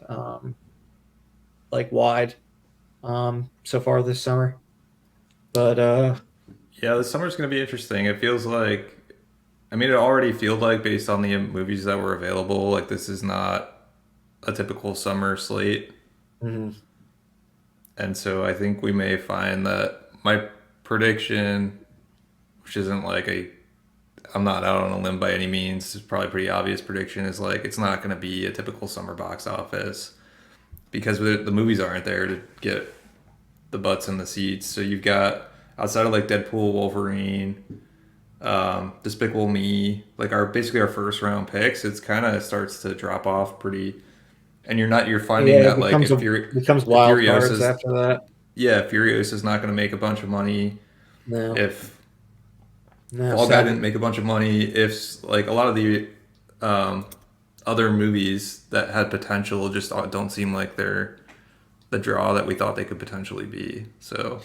like wide so far this summer. But Yeah, the summer's going to be interesting. It feels like, I mean, it already feels like based on the movies that were available, like this is not a typical summer slate. mhm. And so I think we may find that my prediction, which isn't like I'm not out on a limb by any means, it's probably a pretty obvious prediction, is like it's not going to be a typical summer box office because the movies aren't there to get the butts in the seats. So you've got outside of like Deadpool, Wolverine, Despicable Me, like our basically our first round picks, it's kind of starts to drop off pretty. And you're finding Yeah, it that like becomes if wild cards Furiosa's after that. yeah, Furiosa's not going to make a bunch of money. No, If no, Fall Guy sadly, didn't make a bunch of money, if like a lot of the um, other movies that had potential just don't seem like they're the draw that we thought they could potentially be. So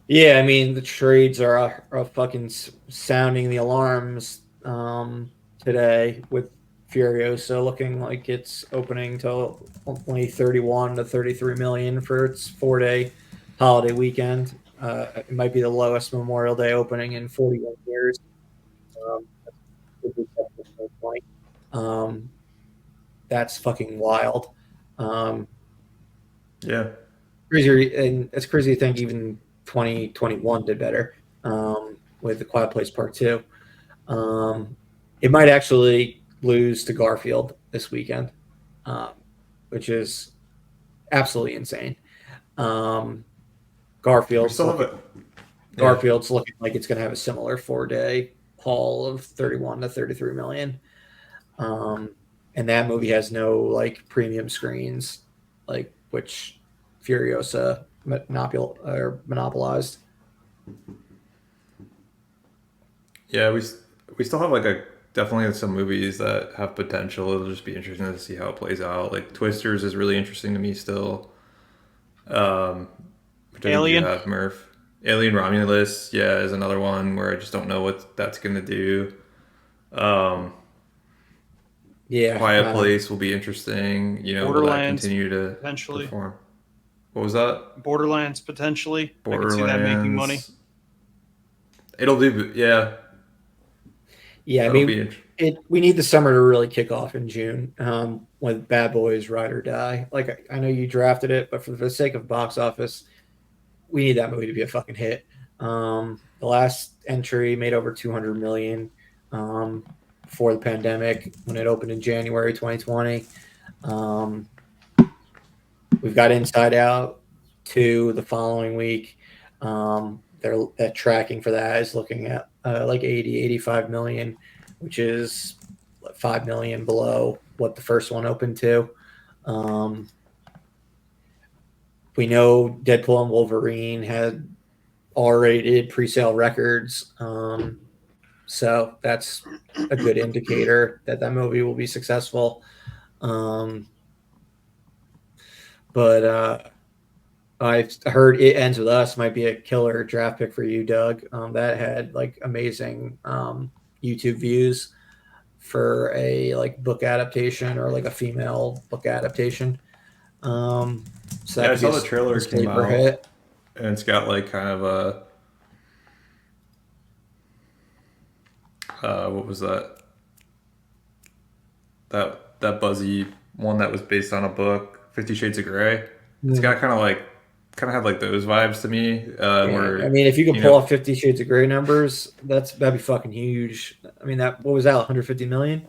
yeah. I mean, the trades are fucking sounding the alarms today with Furiosa looking like it's opening to only 31 to 33 million for its 4 day holiday weekend. It might be the lowest Memorial Day opening in 41 years. Um, um, that's fucking wild. Um, yeah, Crazy, and it's crazy to think even 2021 did better with the Quiet Place Part Two. Um, it might actually lose to Garfield this weekend, um, which is absolutely insane. Um, we Garfield's still have looking it. Yeah, Garfield's looking like it's going to have a similar 4 day haul of 31 to 33 million. Um, and that movie has no like premium screens, like which Furiosa monopolized. yeah, we still have like a definitely some movies that have potential. It'll just be interesting to see how it plays out. Like Twisters is really interesting to me still. Um, which I think you Alien. have Murph. Alien Romulus, yeah, is another one where I just don't know what that's gonna do. Um, Yeah, Quiet Place will be interesting. You know, will that Borderlands continue to potentially. perform? What was that? Borderlands potentially. I could see that making money. Borderlands. It'll do. Yeah, yeah. I that'll be. mean, we need the summer to really kick off in June with Bad Boys Ride or Die. Like I know you drafted it, but for the sake of box office, we need that movie to be a fucking hit. The last entry made over 200 million before the pandemic when it opened in January 2020. Um, we've got Inside Out 2 the following week. They're tracking for that is looking at like 85 million, which is 5 million below what the first one opened to. Um, we know Deadpool and Wolverine had R-rated pre-sale records, so that's a good indicator that that movie will be successful. Um, but I've heard It Ends With Us might be a killer draft pick for you, Doug. That had like amazing YouTube views for a like book adaptation or like a female book adaptation. So that Yeah, I could be saw the a trailer came sleeper out, hit. and it's got like kind of a what was that? That buzzy one that was based on a book, 50 Shades of Grey. It's got kind of had like those vibes to me, Yeah, I where mean, if you you could pull know, off 50 Shades of Grey numbers, that'd be fucking huge. I mean, that what was that, 150 million?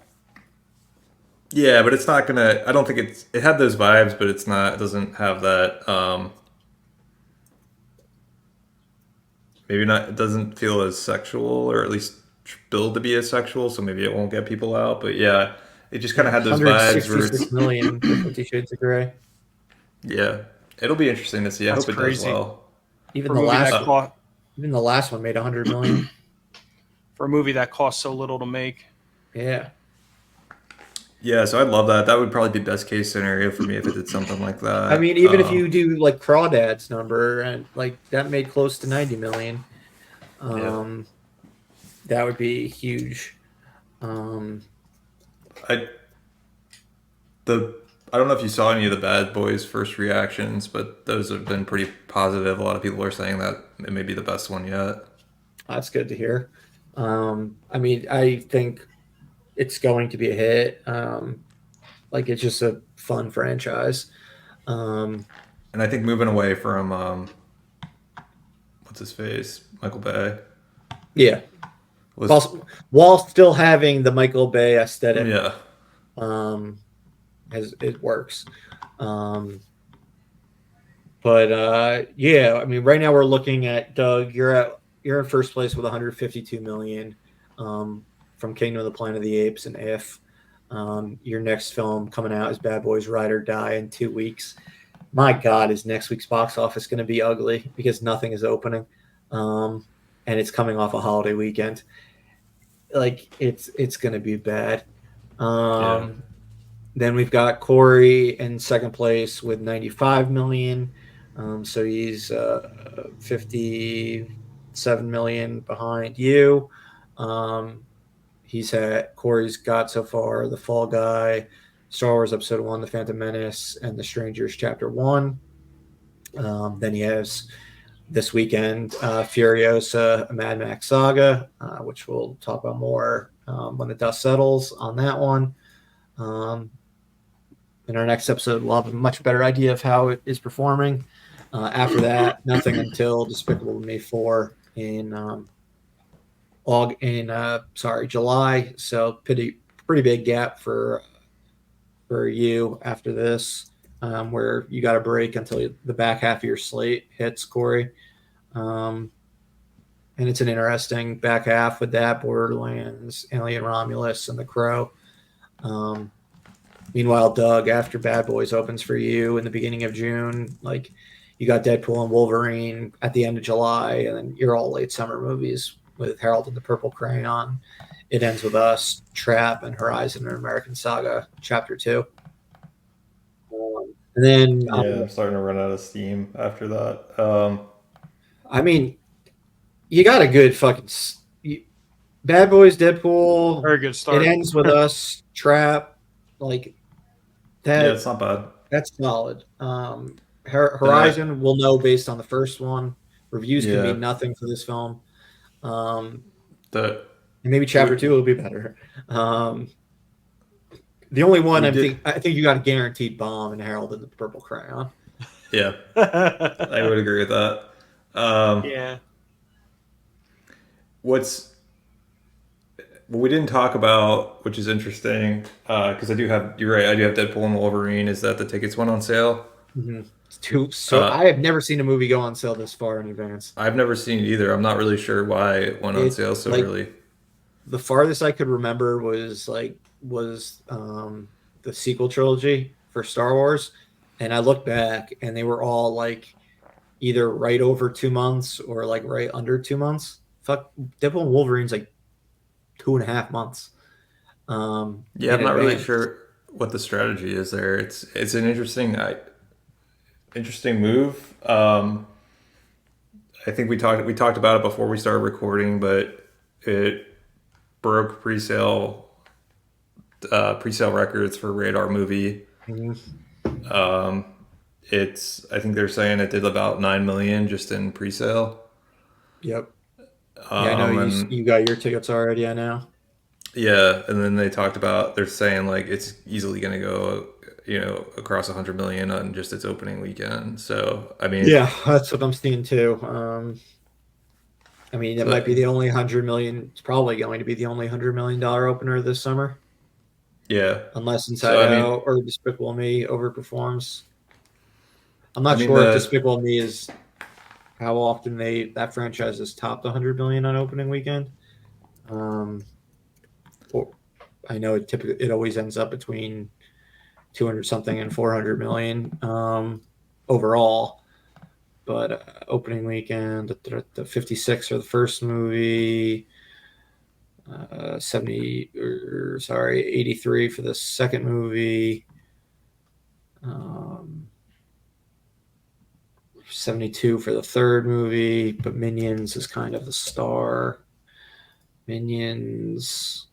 Yeah, but it's not gonna. I don't think it's. It had those vibes, but it's not. It doesn't have that. Maybe not. It doesn't feel as sexual, or at least billed to be as sexual. So maybe it won't get people out. But yeah, it just kind Yeah, of had those vibes where 166 it's. million for 50 Shades of Grey. Yeah, it'll be interesting to see. I That's hope it does crazy well. Even for a the movie last that one, cost even the last one made 100 million. so little to make. Yeah. Yeah, so I'd love that. That would probably be best case scenario for me if it did something like I that. mean, even if you do like Crawdad's number and like that made close to 90 million, Yeah, um, that would be huge. Um, I the I don't know if you saw any of the Bad Boys' first reactions, but those have been pretty positive. A lot of people are saying that it may be the best one yet. that's good to hear. I mean, I think it's going to be a hit. Like it's just a fun franchise. Um, And I think moving away from what's his face, Michael Bay yeah, was while still having the Michael Bay aesthetic, yeah. um, as it works. Um, but yeah, I mean, right now we're looking at Doug. You're in first place with 152 million from Kingdom of the Planet of the Apes and If. Your next film coming out is Bad Boys Ride or Die in 2 weeks. My God, is next week's box office going to be ugly because nothing is opening, and it's coming off a holiday weekend. Like it's going to be bad. Yeah. Um, then we've got Corey in second place with 95 million. So he's 57 million behind you. Um, Corey's got so far The Fall Guy, Star Wars Episode 1, The Phantom Menace, and The Strangers Chapter 1. Then he has this weekend Furiosa, a Mad Max saga, which we'll talk about more when the dust settles on that one. Um, in our next episode, we'll have a much better idea of how it is performing. After that, nothing until Despicable Me 4 in July. So pretty big gap for you after this, where you got a break until the back half of your slate hits, Corey. Um, and it's an interesting back half with that Borderlands, Alien Romulus, and The Crow. Um, Meanwhile, Doug, after Bad Boys opens for you in the beginning of June, like you got Deadpool and Wolverine at the end of July, and then you're all late summer movies with Harold and the Purple Crayon. It ends with Us, Trap, and Horizon and American Saga Chapter 2. And then, Yeah, I'm starting to run out of steam after that. I mean, you got a good fucking Bad Boys, Deadpool. Very good It start. ends with Us, Trap, like yeah, that. it's not bad. That's solid. That Horizon, we'll know based on the first one. Reviews can yeah, mean nothing for this film. Um, that and maybe chapter two will be better. The only one we did. I think you got a guaranteed bomb in Harold and the Purple Crayon. Yeah, I would agree with that. Yeah. What we didn't talk about, which is interesting, because I do have. You're right. I do have Deadpool and Wolverine. Is that the tickets went on sale? Mm-hmm. So Uh, I have never seen a movie go on sale this far in advance. I've never seen it either. I'm not really sure why it went on It sale so like early. the farthest I could remember was the sequel trilogy for Star Wars, and I looked back and they were all like either right over 2 months or like right under 2 months. Fuck, Deadpool and Wolverine's like 2.5 months. Yeah, In I'm not really advance. sure what the strategy is there. It's an interesting move. I think we talked about it before we started recording, but it broke presale records for Radar movie. Mhm. Um, it's I think they're saying it did about 9 million just in presale. Yep. Yeah, I know And you got your tickets already. I know. yeah, and then they talked about they're saying like it's easily going to go across 100 million on just its opening weekend. So I mean, Yeah, that's what I'm seeing too. I mean, it might so be the only 100 million. It's probably going to be the only $100 million opener this summer. Yeah. unless Inside So I mean, Out or Despicable Me overperforms. I'm I not mean sure if the Despicable Me is how often that franchise has topped 100 million on opening weekend. Um, or, I know it always ends up between 200 something and 400 million overall. But opening weekend, the 56 for the first movie, 70 or sorry, 83 for the second movie, 72 for the third movie. But Minions is kind of the star. Minions,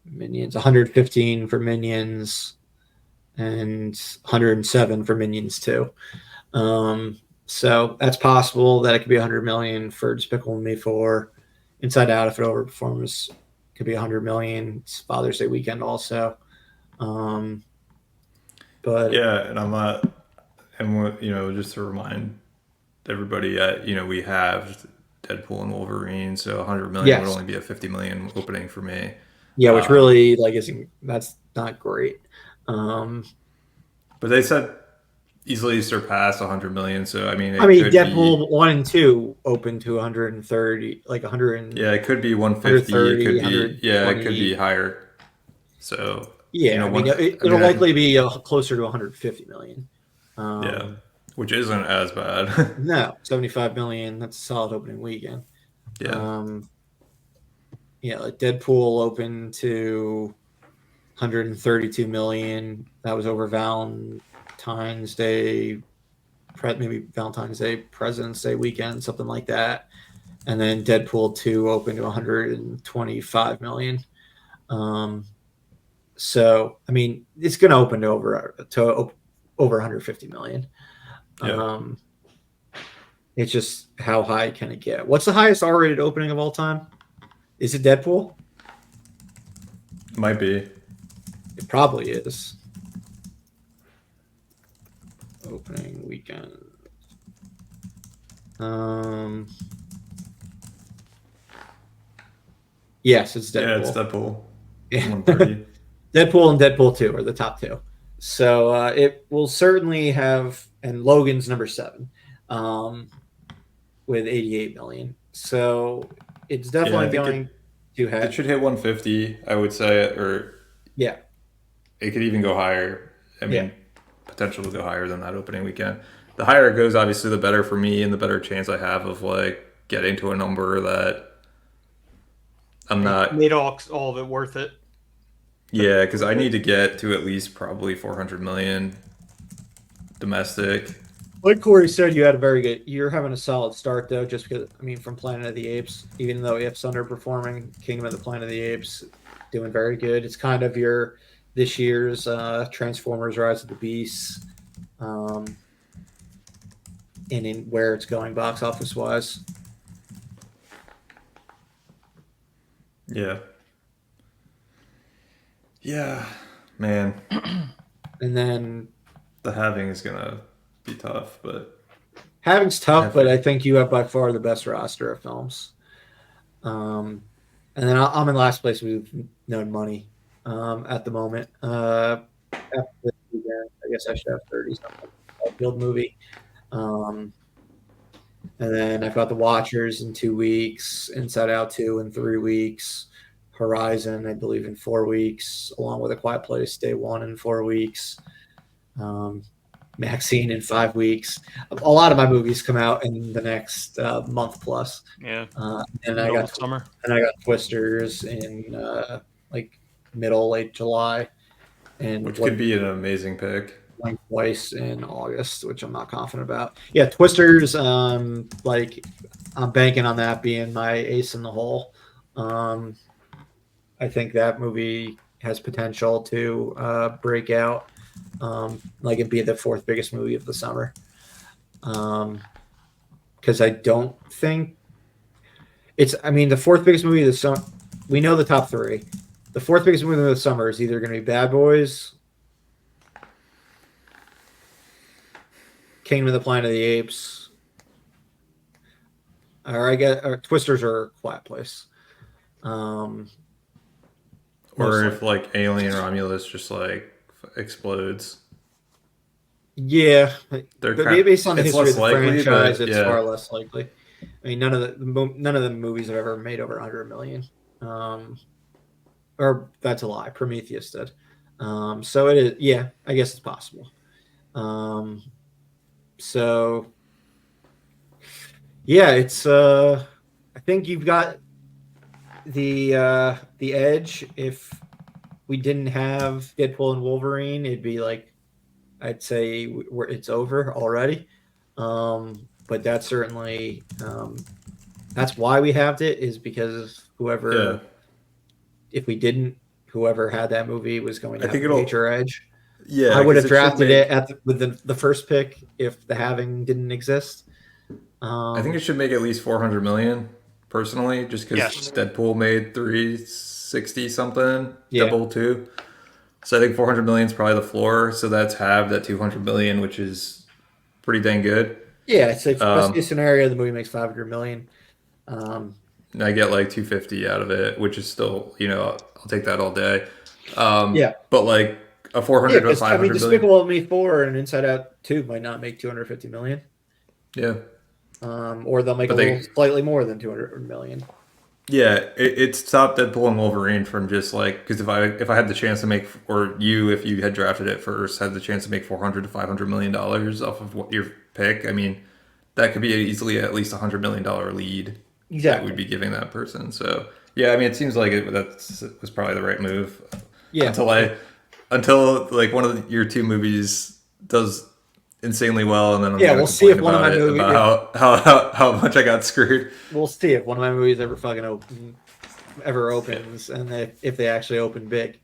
115 for Minions, and 107 for Minions 2. So that's possible that it could be 100 million for Despicable Me 4. Inside Out, if it overperforms, could be 100 million. It's Father's Day weekend also. Um, but yeah, and I'm not, and just to remind everybody, we have Deadpool and Wolverine, so 100 million would yes, only be a 50 million opening for me. yeah, which Um, really isn't that's not great. Um, but they said easily surpass 100 million, so I mean, I it mean, could be, Deadpool 1 and 2 open to 130, like 100, yeah, it could be 150, it 130, could be, yeah, it could be 120. higher. So, Yeah, I mean, I mean, it'll likely be closer to 150 million. yeah, Um, which isn't as bad. no, 75 million. That's a solid opening weekend. Yeah, Um, yeah, like Deadpool opened to 132 million. That was over Valentine's Day, maybe Valentine's Day, President's Day weekend, something like that. And then Deadpool 2 opened to 125 million. Um, so I mean, it's going to open to over 150 million. yeah, Um, it's just how high can it get? What's the highest R-rated opening of all time? Is it Deadpool? might be. It probably is. Opening weekend. Um, yes, it's Yeah, it's Deadpool. Deadpool. Yeah. 130. Deadpool and Deadpool 2 are the top two. So it will certainly have, and Logan's number 7 with 88 million. So it's Yeah, I definitely think going to it have, should hit 150, I would say, or yeah, it could even go higher. I yeah. mean, potential to go higher than that opening weekend. The higher it goes, obviously, the better for me and the better chance I have of like getting to a number that I'm not. Made all of it worth it. Yeah, because I need to get to at least probably 400 million domestic. Like Corey said, you had a very good. You're having a solid start though, just because I mean, from Planet of the Apes, even though IF's underperforming, Kingdom of the Planet of the Apes doing very good. It's kind of your this year's Transformers: Rise of the Beasts, um, and in where it's going box office wise. Yeah. Yeah, man. And then The halving is gonna be tough, but having's I tough, have but faith. I think you have by far the best roster of films. Um, and then I'm in last place with known money at the moment. After this weekend, I guess I should have 30 something. Field movie. Um, and then I've got The Watchers in 2 weeks, Inside Out 2 in 3 weeks, Horizon, I believe, in 4 weeks, along with A Quiet Place, Day 1 in 4 weeks, um, Maxine in 5 weeks. A lot of my movies come out in the next month plus. Yeah, And I middle got of summer. Twisters in like middle late July, and Which could be an amazing pick. twice in August, which I'm not confident about. Yeah, Twisters. Like I'm banking on that being my ace in the hole. Um, I think that movie has potential to break out, like it be the fourth biggest movie of the summer. Because I don't think it's. I mean, the fourth biggest movie of the summer. We know the top three. The fourth biggest movie of the summer is either going to be Bad Boys, Kingdom of the Planet of the Apes, or I guess or Twisters or Quiet Place. Um, or most if like Alien Romulus just like explodes. Yeah, They're but kind. based on the It's history of less the likely, franchise, but it's yeah, far less likely. I mean, none of the movies have ever made over 100 million. Um, or that's a lie. Prometheus did. So it is. Yeah, I guess it's possible. Um, so yeah, it's. I think you've got the edge. If we didn't have Deadpool and Wolverine, it'd be like I'd say it's over already. But that's certainly that's why we have it is because yeah. whoever if we didn't whoever had that movie was going I to have think a it'll. major edge. Yeah, I would because have it should drafted it make. at with the first pick if the having didn't exist. I think it should make at least 400 million. Personally, just because Yes. Deadpool made 360 something, Yeah, Deadpool 2. So I think 400 million is probably the floor. So that's halved at 200 million, which is pretty dang good. yeah. It's like best Um, case scenario. The movie makes 500 million. Um, and I get like 250 out of it, which is still, I'll take that all day. yeah, But like a yeah. 400 to Because I mean, 500 million. Despicable Me 4 and Inside Out 2 might not make 250 million. Yeah. Or they'll make a But little they, slightly more than 200 million. yeah, it's stopped Deadpool and Wolverine from just like, because if I had the chance to make, or you, if you had drafted it first, had the chance to make 400 to $500 million off of what your pick, I mean, that could be easily at least $100 million lead that we'd Exactly. be giving that person. So yeah, I mean, it seems like that was probably the right move Yeah. until until like one of your two movies does insanely well, and then I'm Yeah, gonna we'll see complain if one of about my it movies. If about how much I got screwed. we'll see if one of my movies ever opens, and if they actually open big.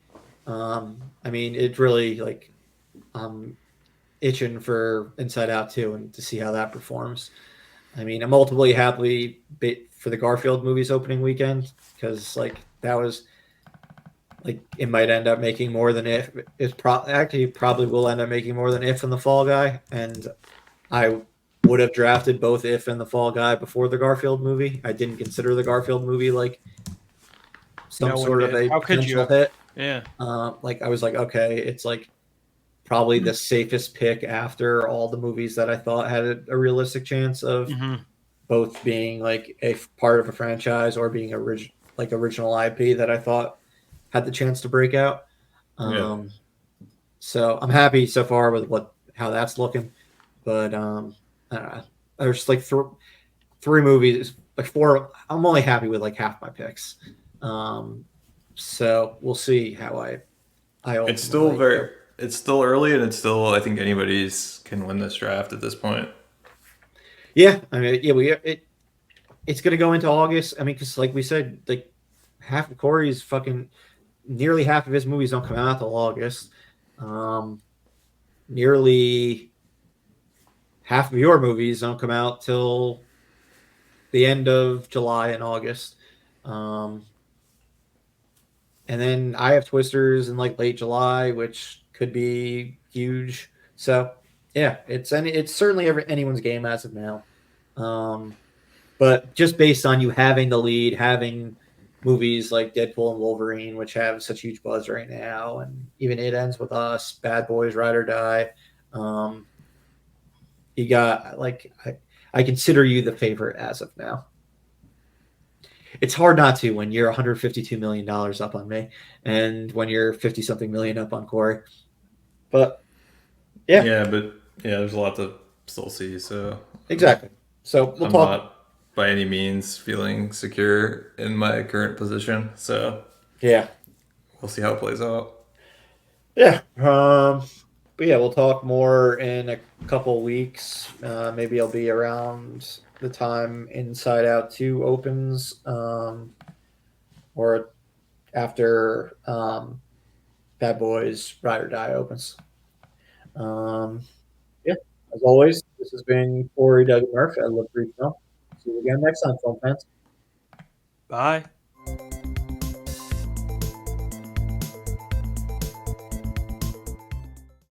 I mean, it's really like I'm itching for Inside Out 2 and to see how that performs. I mean, I'm ultimately happy for the Garfield movies opening weekend because like that was like it might end up making more than if actually probably will end up making more than if in the Fall Guy, and I would have drafted both If and the Fall Guy before the Garfield movie. I didn't consider the Garfield movie like some No one sort of did. a How could potential you? hit. Yeah. Like I was like, okay, it's like probably the safest pick after all the movies that I thought had a realistic chance of Mm-hmm. both being like a part of a franchise or being original IP that I thought had the chance to break out. Yeah. Um, so I'm happy so far with how that's looking, but I don't know. There's like three movies, like four. I'm only happy with like half my picks. Um, so we'll see how I It's still ultimately very, go. it's still early, and it's still, I think anybody's can win this draft at this point. Yeah, I mean, yeah, it's gonna go into August. I mean, because like we said, like half of Corey's fucking nearly half of his movies don't come out till August. Um, Nearly half of your movies don't come out till the end of July and August. Um, and then I have Twisters in like late July, which could be huge. So yeah, it's certainly anyone's game as of now. Um, but just based on you having the lead, having movies like Deadpool and Wolverine, which have such huge buzz right now, and even It Ends with Us, Bad Boys, Ride or Die. Um, you got like I consider you the favorite as of now. It's hard not to when you're 152 million dollars up on me, and when you're 50 something million up on Corey. But yeah, Yeah, but yeah, there's a lot to still see. So exactly. So we'll I'm talk. not by any means feeling secure in my current position. So Yeah, we'll see how it plays out. yeah. But yeah, we'll talk more in a couple weeks. Maybe I'll be around the time Inside Out 2 opens, or after Bad Boys Ride or Die opens. Um, yeah, as always, this has been Corey Doug Murph. I love Free Film. See you again next time, film fans. Bye.